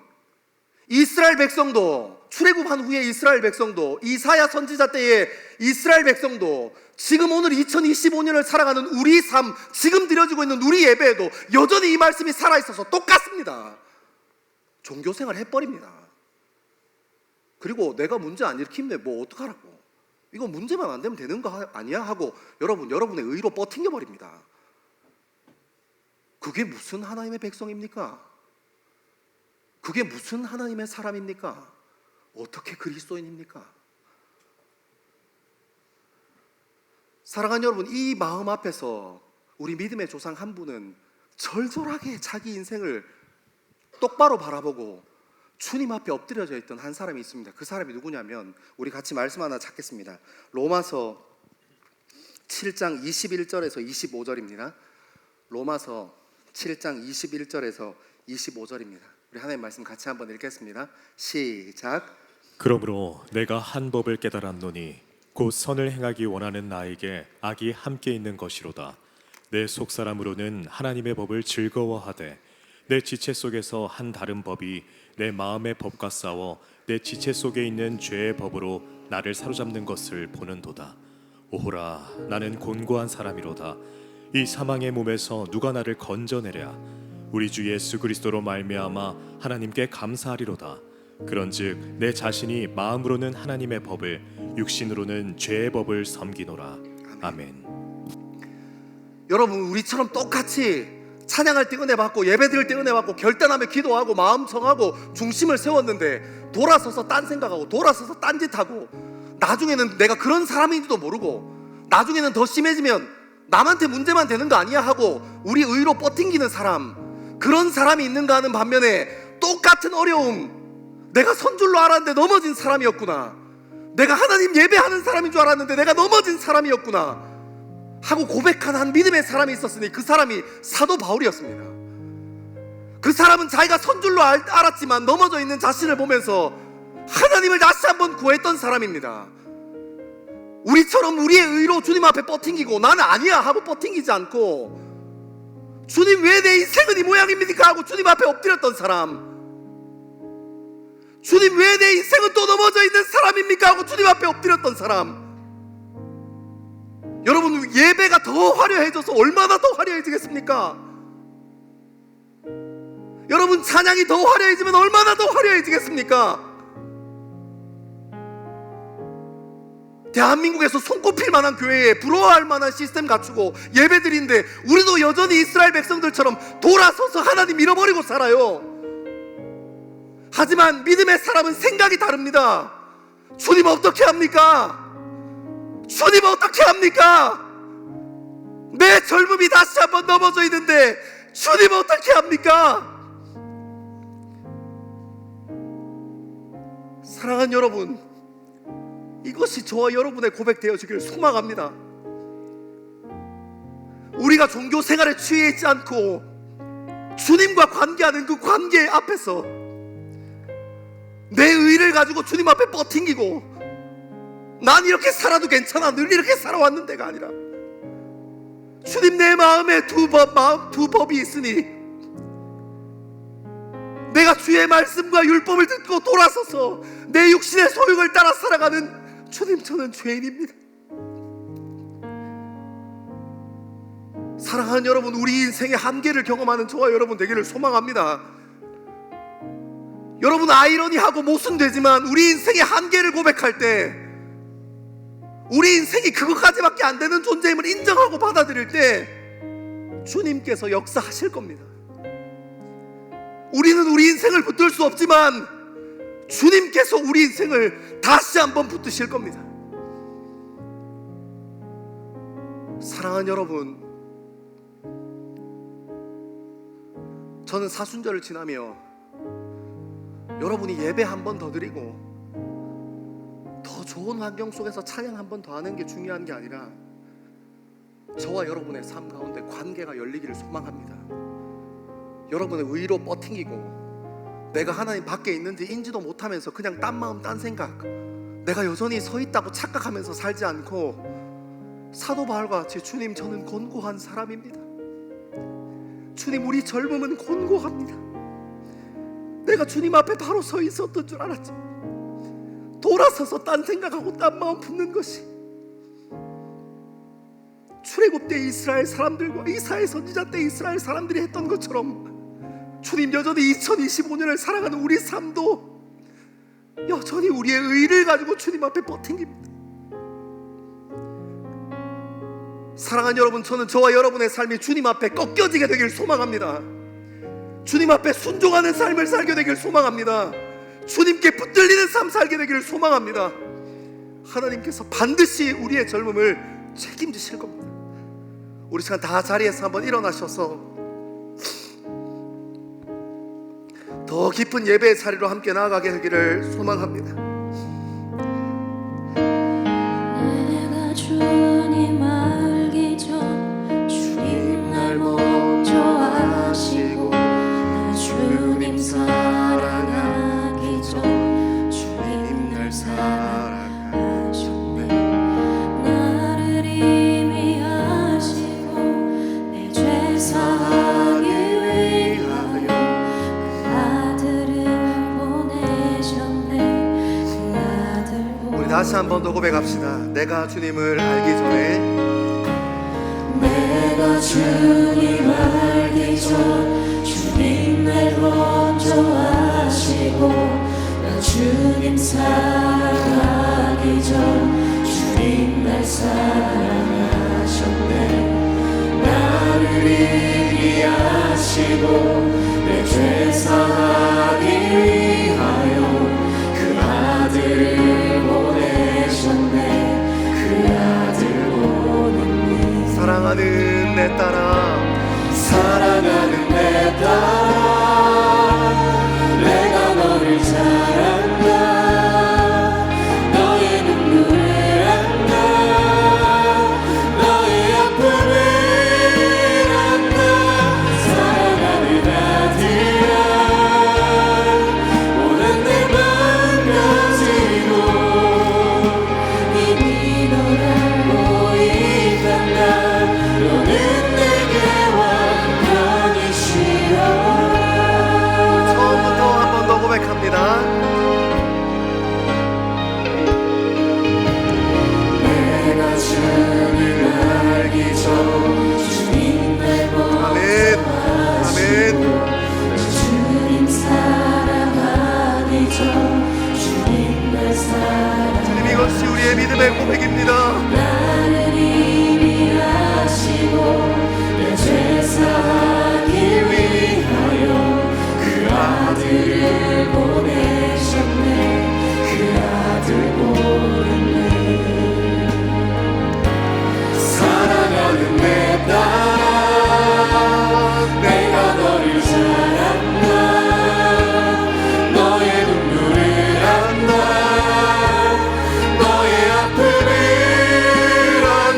이스라엘 백성도, 출애굽한 후에 이스라엘 백성도, 이사야 선지자 때의 이스라엘 백성도, 지금 오늘 2025년을 살아가는 우리 삶, 지금 드려지고 있는 우리 예배에도 여전히 이 말씀이 살아있어서 똑같습니다. 종교생활 해버립니다. 그리고 내가 문제 안 일으키면 뭐 어떡하라고, 이거 문제만 안 되면 되는 거 아니야 하고 여러분의 의로 뻗팅겨 버립니다. 그게 무슨 하나님의 백성입니까? 그게 무슨 하나님의 사람입니까? 어떻게 그리스도인입니까? 사랑하는 여러분, 이 마음 앞에서 우리 믿음의 조상 한 분은 절절하게 자기 인생을 똑바로 바라보고 주님 앞에 엎드려져 있던 한 사람이 있습니다. 그 사람이 누구냐면, 우리 같이 말씀 하나 찾겠습니다. 로마서 7장 21절에서 25절입니다. 로마서 7장 21절에서 25절입니다. 우리 하나님 말씀 같이 한번 읽겠습니다. 시작. 그러므로 내가 한 법을 깨달았노니 곧 선을 행하기 원하는 나에게 악이 함께 있는 것이로다. 내 속사람으로는 하나님의 법을 즐거워하되 내 지체 속에서 한 다른 법이 내 마음의 법과 싸워 내 지체 속에 있는 죄의 법으로 나를 사로잡는 것을 보는도다. 오호라, 나는 곤고한 사람이로다. 이 사망의 몸에서 누가 나를 건져내랴. 우리 주 예수 그리스도로 말미암아 하나님께 감사하리로다. 그런즉 내 자신이 마음으로는 하나님의 법을, 육신으로는 죄의 법을 섬기노라. 아멘. 여러분, 우리처럼 똑같이 찬양할 때 은혜 받고 예배드릴 때 은혜 받고 결단하며 기도하고 마음 정하고 중심을 세웠는데 돌아서서 딴 생각하고 돌아서서 딴짓하고 나중에는 내가 그런 사람인지도 모르고 나중에는 더 심해지면 남한테 문제만 되는 거 아니야 하고 우리 의로 뻗팅기는 사람, 그런 사람이 있는가 하는 반면에 똑같은 어려움, 내가 선 줄로 알았는데 넘어진 사람이었구나, 내가 하나님 예배하는 사람인 줄 알았는데 내가 넘어진 사람이었구나 하고 고백한 한 믿음의 사람이 있었으니 그 사람이 사도 바울이었습니다. 그 사람은 자기가 선 줄로 알았지만 넘어져 있는 자신을 보면서 하나님을 다시 한번 구했던 사람입니다. 우리처럼 우리의 의로 주님 앞에 뻗팅기고 나는 아니야 하고 뻗팅기지 않고 주님 왜 내 인생은 이 모양입니까 하고 주님 앞에 엎드렸던 사람, 주님 왜 내 인생은 또 넘어져 있는 사람입니까 하고 주님 앞에 엎드렸던 사람. 여러분, 예배가 더 화려해져서 얼마나 더 화려해지겠습니까? 여러분, 찬양이 더 화려해지면 얼마나 더 화려해지겠습니까? 대한민국에서 손꼽힐 만한 교회에 부러워할 만한 시스템 갖추고 예배드리는데 우리도 여전히 이스라엘 백성들처럼 돌아서서 하나님 잃어버리고 살아요. 하지만 믿음의 사람은 생각이 다릅니다. 주님 어떻게 합니까? 주님 어떻게 합니까? 내 젊음이 다시 한번 넘어져 있는데 주님 어떻게 합니까? 사랑하는 여러분, 이것이 저와 여러분의 고백되어지기를 소망합니다. 우리가 종교 생활에 취해 있지 않고 주님과 관계하는 그 관계 앞에서 내 의를 가지고 주님 앞에 뻗팅기고 난 이렇게 살아도 괜찮아, 늘 이렇게 살아왔는데가 아니라 주님, 내 마음에 두 법이 있으니 내가 주의 말씀과 율법을 듣고 돌아서서 내 육신의 소욕을 따라 살아가는 주님, 저는 죄인입니다. 사랑하는 여러분, 우리 인생의 한계를 경험하는 저와 여러분 되기를 소망합니다. 여러분, 아이러니하고 모순되지만 우리 인생의 한계를 고백할 때, 우리 인생이 그것까지밖에 안 되는 존재임을 인정하고 받아들일 때 주님께서 역사하실 겁니다. 우리는 우리 인생을 붙들 수 없지만 주님께서 우리 인생을 다시 한번 붙드실 겁니다. 사랑하는 여러분, 저는 사순절을 지나며 여러분이 예배 한 번 더 드리고 더 좋은 환경 속에서 찬양 한 번 더 하는 게 중요한 게 아니라 저와 여러분의 삶 가운데 관계가 열리기를 소망합니다. 여러분의 의로 뻗팅기고 내가 하나님 밖에 있는지 인지도 못하면서 그냥 딴 마음 딴 생각, 내가 여전히 서 있다고 착각하면서 살지 않고 사도 바울과 같이 주님, 저는 곤고한 사람입니다, 주님, 우리 젊음은 곤고합니다. 내가 주님 앞에 바로 서 있었던 줄 알았지. 돌아서서 딴 생각하고 딴 마음 품는 것이 출애굽 때 이스라엘 사람들과 이사야 선지자 때 이스라엘 사람들이 했던 것처럼 주님, 여전히 2025년을 살아가는 우리 삶도 여전히 우리의 의를 가지고 주님 앞에 버팅깁니다. 사랑하는 여러분, 저는 저와 여러분의 삶이 주님 앞에 꺾여지게 되길 소망합니다. 주님 앞에 순종하는 삶을 살게 되길 소망합니다. 주님께 붙들리는 삶 살게 되기를 소망합니다. 하나님께서 반드시 우리의 젊음을 책임지실 겁니다. 우리 시간 다 자리에서 한번 일어나셔서 더 깊은 예배의 자리로 함께 나아가게 되기를 소망합니다. 내가 주님 알기 전 주님 날 먼저 아시고, 나 주님 사랑하기 전 주님 날 사랑하셨네. 나를 이미 아시고 내 죄 사하기 위하여 그 아들을 보내셨네. 그 아들 우리 다시 한번 더 고백합시다. 내가 주님을 알기 전에, 내가 주님 알기 전 주님 날 먼저 아시고, 나 주님 사랑하기 전 주님 날 사랑하셨네. 나를 이미 아시고 내 죄 사하기 위하여 그 아들을 보내셨네. 그 아들 보냈네. 사랑하는 내 딸아, 사랑하는 내 딸아, 내가 너를 잘 안다. 너의 눈물을 안다. 너의 아픔을 안다. 사랑하는 아들아, 오늘 내 마음 가지고 이미 널 알고 있단다. 너는 내게 완전히 싫어. 처음부터 한 번 더 고백합니다. 내가 주님 알기 전 주님 날 아멘, 아멘. 주님 사랑하기 전 주님 날 사랑. 주님, 이것이 우리의 믿음의 고백입니다. 나를 이미 아시고 내 죄 사하기 위하여 그 아들을 보내셨네. 그 아들 보냈네. 사랑하는 내 딸아, 내가 너를 잘 안다. 너의 눈물을 안다. 너의 아픔을 안다.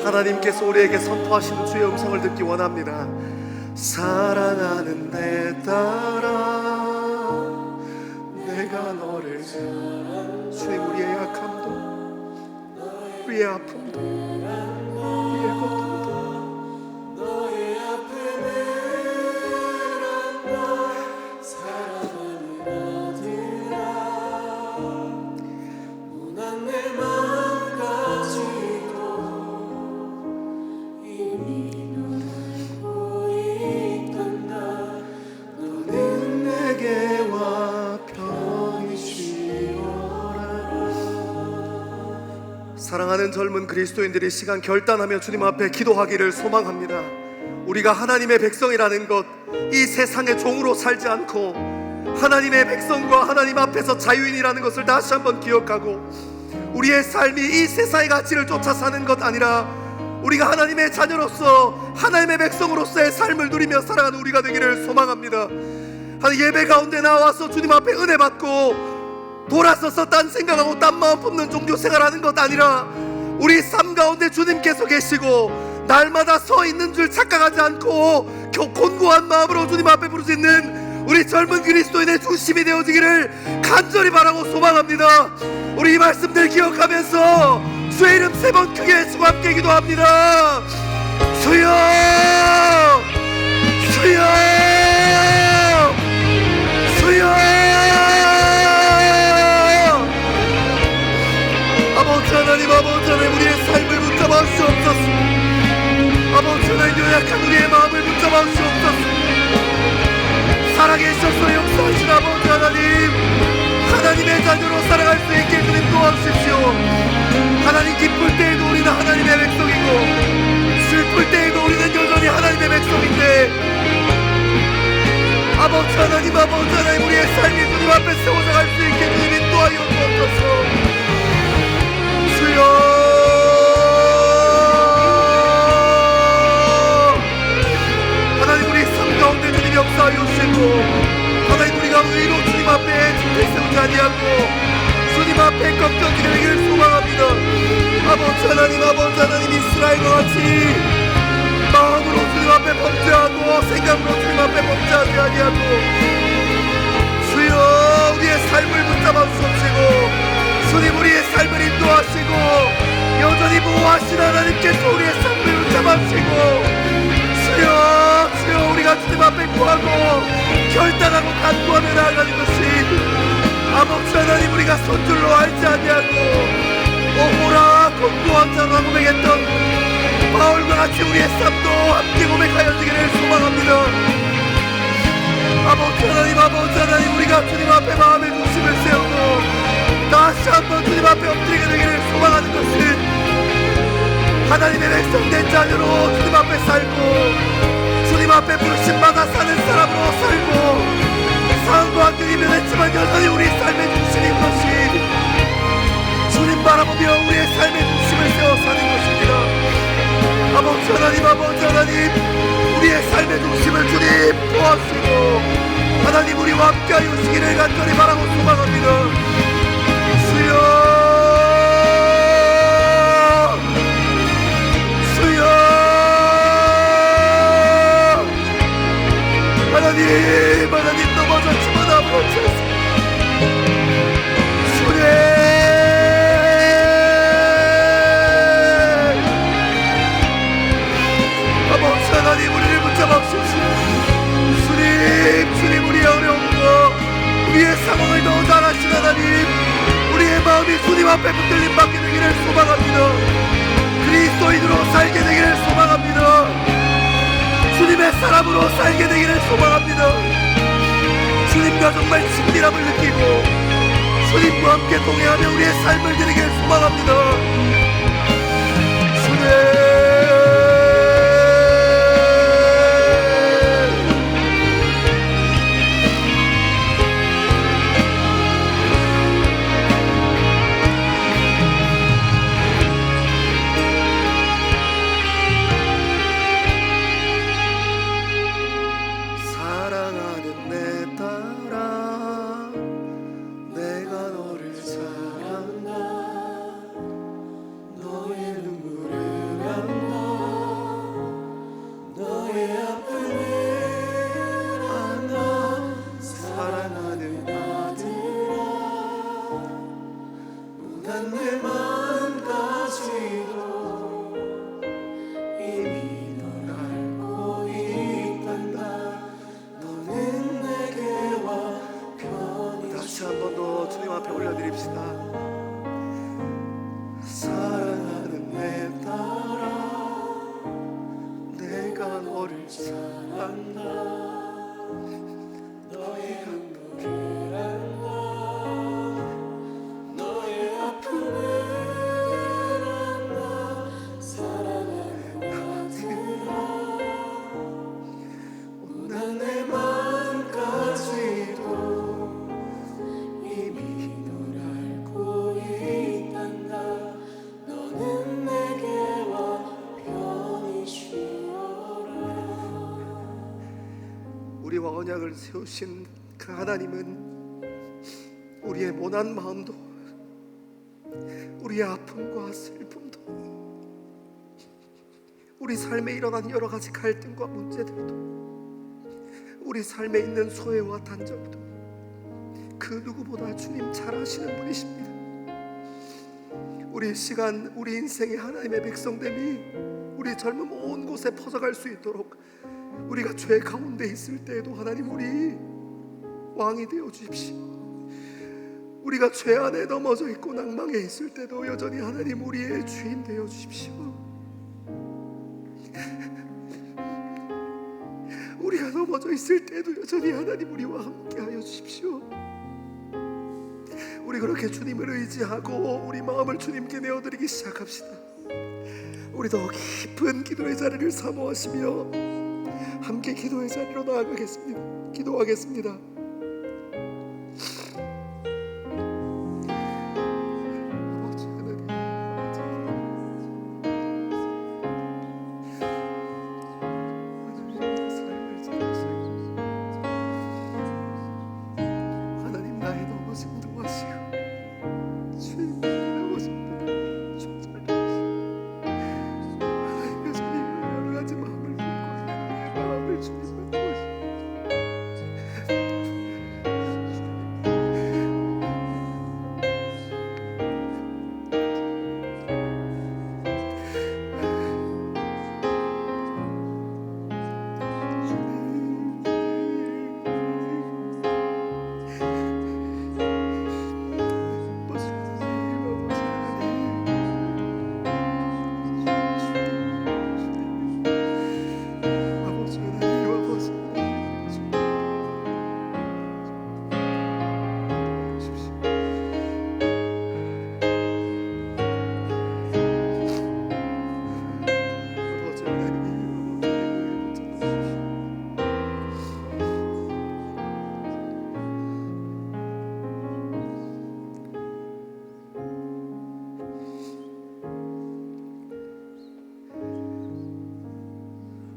하나님께서 우리에게 선포하시는 주의 음성을 듣기 원합니다. 사랑하는 내 딸아, 내가 너를 사랑한다. 주님, 우리의 약함도, 우리의 아픔도, 우리의 고통도 너의 앞에 내란다. 사랑하는 아들아, 무난 내 마음까지도 이미 넌 알고 있단다. 너는 내게 와 편히 쉬어라. 사랑하는 젊은 그리스도인들이 시간 결단하며 주님 앞에 기도하기를 소망합니다. 우리가 하나님의 백성이라는 것, 이 세상의 종으로 살지 않고 하나님의 백성과 하나님 앞에서 자유인이라는 것을 다시 한번 기억하고, 우리의 삶이 이 세상의 가치를 쫓아 사는 것 아니라 우리가 하나님의 자녀로서 하나님의 백성으로서의 삶을 누리며 살아가는 우리가 되기를 소망합니다. 예배 가운데 나와서 주님 앞에 은혜 받고 돌아서서 딴 생각하고 딴 마음 품는 종교 생활하는 것 아니라 우리 삶 가운데 주님께서 계시고 날마다 서 있는 줄 착각하지 않고 곤고한 마음으로 주님 앞에 부르짖는 우리 젊은 그리스도인의 중심이 되어지기를 간절히 바라고 소망합니다. 우리 이 말씀들 기억하면서 주의 이름 3번 크게 주고 함께 기도합니다. 주여, 주여, 주여. 아버지 하나님, 아버지 하나님, 우리의 삶을 붙잡아 주옵소서. 아버지 하나님, 연약한 우리의 마음을 붙잡아 주옵소서. 살아계셔서 역사하신 아버지 하나님, 하나님의 자녀로 살아갈 수 있게 주님 도와주십시오. 하나님, 기쁠 때에도 우리는 하나님의 백성이고 슬플 때에도 우리는 여전히 하나님의 백성인데, 아버지 하나님, 아버지 하나님, 우리의 삶이 주님 앞에 세워져 갈 수 있게 주님 인도하여 주옵소서. 주여, 하나님, 우리 삶 가운데 주님 역사하여 주시고, 하나님, 우리가 의로 주님 앞에 주님 세우지 아니하고 주님 앞에 꺾여지게 되기를 소망합니다. 아버지 하나님, 아버지 하나님, 이스라엘과 같이 마음으로 주님 앞에 범죄하고 생각으로 주님 앞에 범죄하지 아니하고 주여, 우리의 삶을 붙잡아 주옵시고 주님, 우리의 삶을 인도하시고 여전히 보호하신 하나님께서 우리의 삶을 붙잡아 주시고 주여, 주여, 우리가 주님 앞에 구하고 결단하고 간구하며 나아가는 것이 아버지 하나님, 우리가 손줄로 알지 아니하고 오호라 곤고한 자가 고백했던 바울과 같이 우리의 삶도 함께 고백하여지기를 소망합니다. 아버지 하나님, 아버지 하나님, 우리가 주님 앞에 마음의 중심을 세우고 다시 한번 주님 앞에 엎드리게 되기를 소망하는 것은 하나님의 백성된 자녀로 주님 앞에 살고 주님 앞에 부르심받아 사는 사람으로 살고 상황과 환경이 변했지만 여전히 우리 삶의 중심인 것이 주님 바라보며 우리의 삶의 중심을 세워 사는 것입니다. 아버지 하나님, 아버지 하나님, 우리의 삶의 중심을 주님 도와주시고 하나님, 우리와 함께하여 주시기를 간절히 바라고 소망합니다. 주여, 주여, 하나님, 하나님, 넘어졌지만 아버지 주님, 아버지 하나님, 우리를 붙잡아 주십시오. 주님, 주님, 우리의 어려움과 우리의 상황을 더 잘 아신 하나님, 우리의 마음이 주님 앞에 붙들림 받게 되기를 소망합니다. 그리스도인으로 살게 되기를 소망합니다. 주님의 사람으로 살게 되기를 소망합니다. 주님과 정말 친밀함을 느끼고 주님과 함께 동행하며 우리의 삶을 드리기를 소망합니다. 주님, 이미 널 알고 있단다. 너는 내게와 편히. 다시 한 번 더 주님 앞에 올려드립시다. 사랑하는 내 딸아, 내가 너를 사랑한다. 너의 눈물을 안다. 너의 아픔을 안다. 사랑하는 아들아, 온난 내 마음까지도 이미 널 알고 있단다. 너는 내게와 편히 쉬어라. 우리와 언약을 세우신 그 하나님은 우리의 모난 마음도, 우리의 아픔과 슬픔도, 우리 삶에 일어난 여러 가지 갈등과 문제들도, 우리 삶에 있는 소외와 단절도 그 누구보다 주님 잘 아시는 분이십니다. 우리 시간, 우리 인생의 하나님의 백성됨이 우리 젊음 온 곳에 퍼져갈 수 있도록 우리가 죄 가운데 있을 때에도 하나님 우리 왕이 되어 주십시오. 우리가 죄 안에 넘어져 있고 낭망해 있을 때도 여전히 하나님 우리의 주인 되어 주십시오. 우리가 넘어져 있을 때도 여전히 하나님 우리와 함께 하여 주십시오. 우리 그렇게 주님을 의지하고 우리 마음을 주님께 내어드리기 시작합시다. 우리 더 깊은 기도의 자리를 사모하시며 함께 기도의 자리로 나아가겠습니다. 기도하겠습니다. 아버지 하나님, 하나님의 삶을 지키시고 하나님 나의 넘어짐 도와시고 주님 넘어짐 조절하시고 하나님 여전히 여러 가지 마음을 품고 내 마음을 주님께 도와시고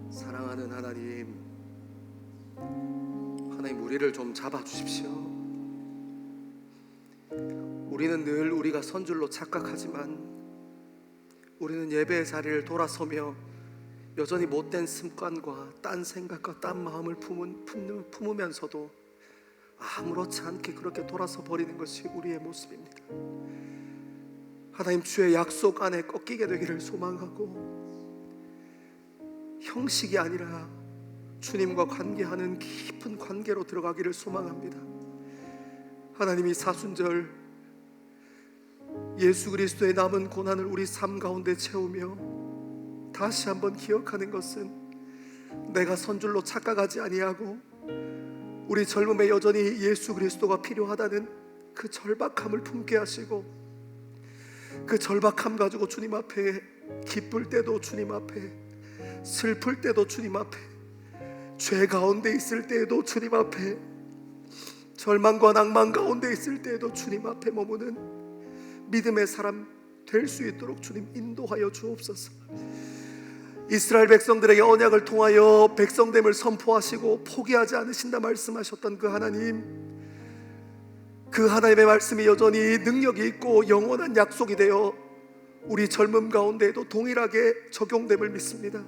사랑하는 하나님, 하나님 우리를 좀 잡아주십시오. 우리는 늘 우리가 선줄로 착각하지만 우리는 예배의 자리를 돌아서며 여전히 못된 습관과 딴 생각과 딴 마음을 품으면서도 아무렇지 않게 그렇게 돌아서 버리는 것이 우리의 모습입니다. 하나님 주의 약속 안에 꺾이게 되기를 소망하고 형식이 아니라 주님과 관계하는 깊은 관계로 들어가기를 소망합니다. 하나님이 사순절 예수 그리스도의 남은 고난을 우리 삶 가운데 채우며 다시 한번 기억하는 것은 내가 선줄로 착각하지 아니하고 우리 젊음에 여전히 예수 그리스도가 필요하다는 그 절박함을 품게 하시고 그 절박함 가지고 주님 앞에 기쁠 때도 주님 앞에 슬플 때도 주님 앞에 죄 가운데 있을 때에도 주님 앞에 절망과 낭만 가운데 있을 때에도 주님 앞에 머무는 믿음의 사람 될 수 있도록 주님 인도하여 주옵소서. 이스라엘 백성들에게 언약을 통하여 백성됨을 선포하시고 포기하지 않으신다 말씀하셨던 그 하나님, 그 하나님의 말씀이 여전히 능력이 있고 영원한 약속이 되어 우리 젊음 가운데에도 동일하게 적용됨을 믿습니다.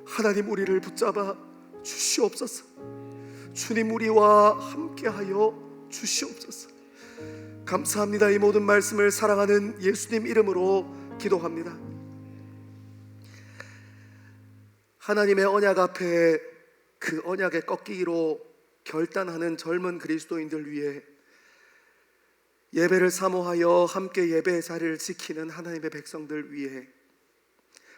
하나님 우리를 붙잡아 주시옵소서. 주님 우리와 함께하여 주시옵소서. 감사합니다. 이 모든 말씀을 사랑하는 예수님 이름으로 기도합니다. 하나님의 언약 앞에 그 언약에 꺾이기로 결단하는 젊은 그리스도인들 위해 예배를 사모하여 함께 예배의 자리를 지키는 하나님의 백성들 위해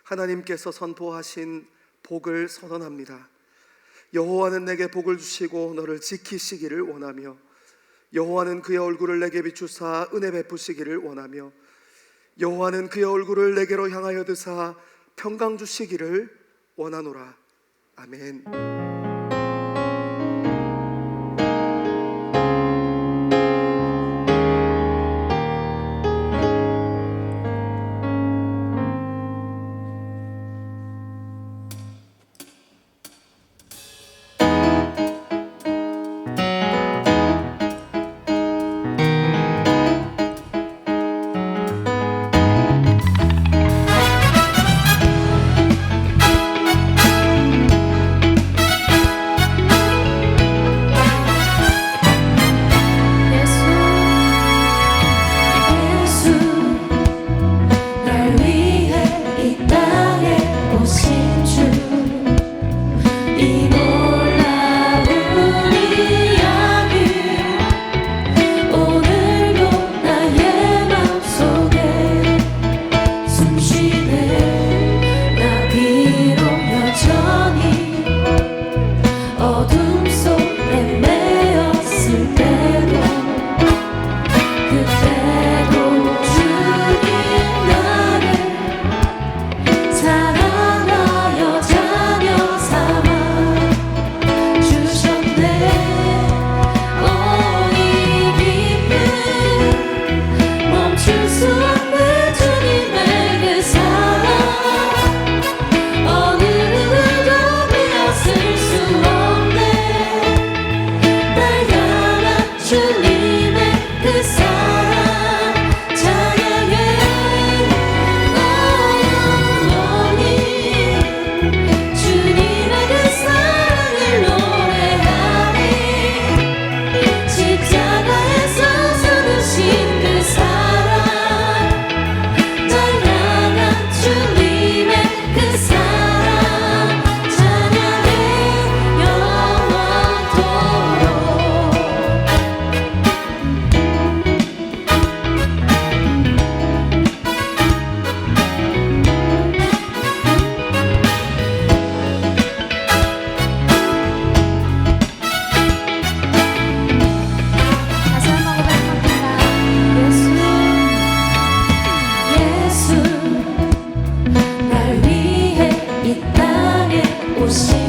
하나님께서 선포하신 복을 선언합니다. 여호와는 내게 복을 주시고 너를 지키시기를 원하며 여호와는 그의 얼굴을 내게 비추사 은혜 베푸시기를 원하며 여호와는 그의 얼굴을 내게로 향하여 드사 평강 주시기를 원하노라. 아멘. 오신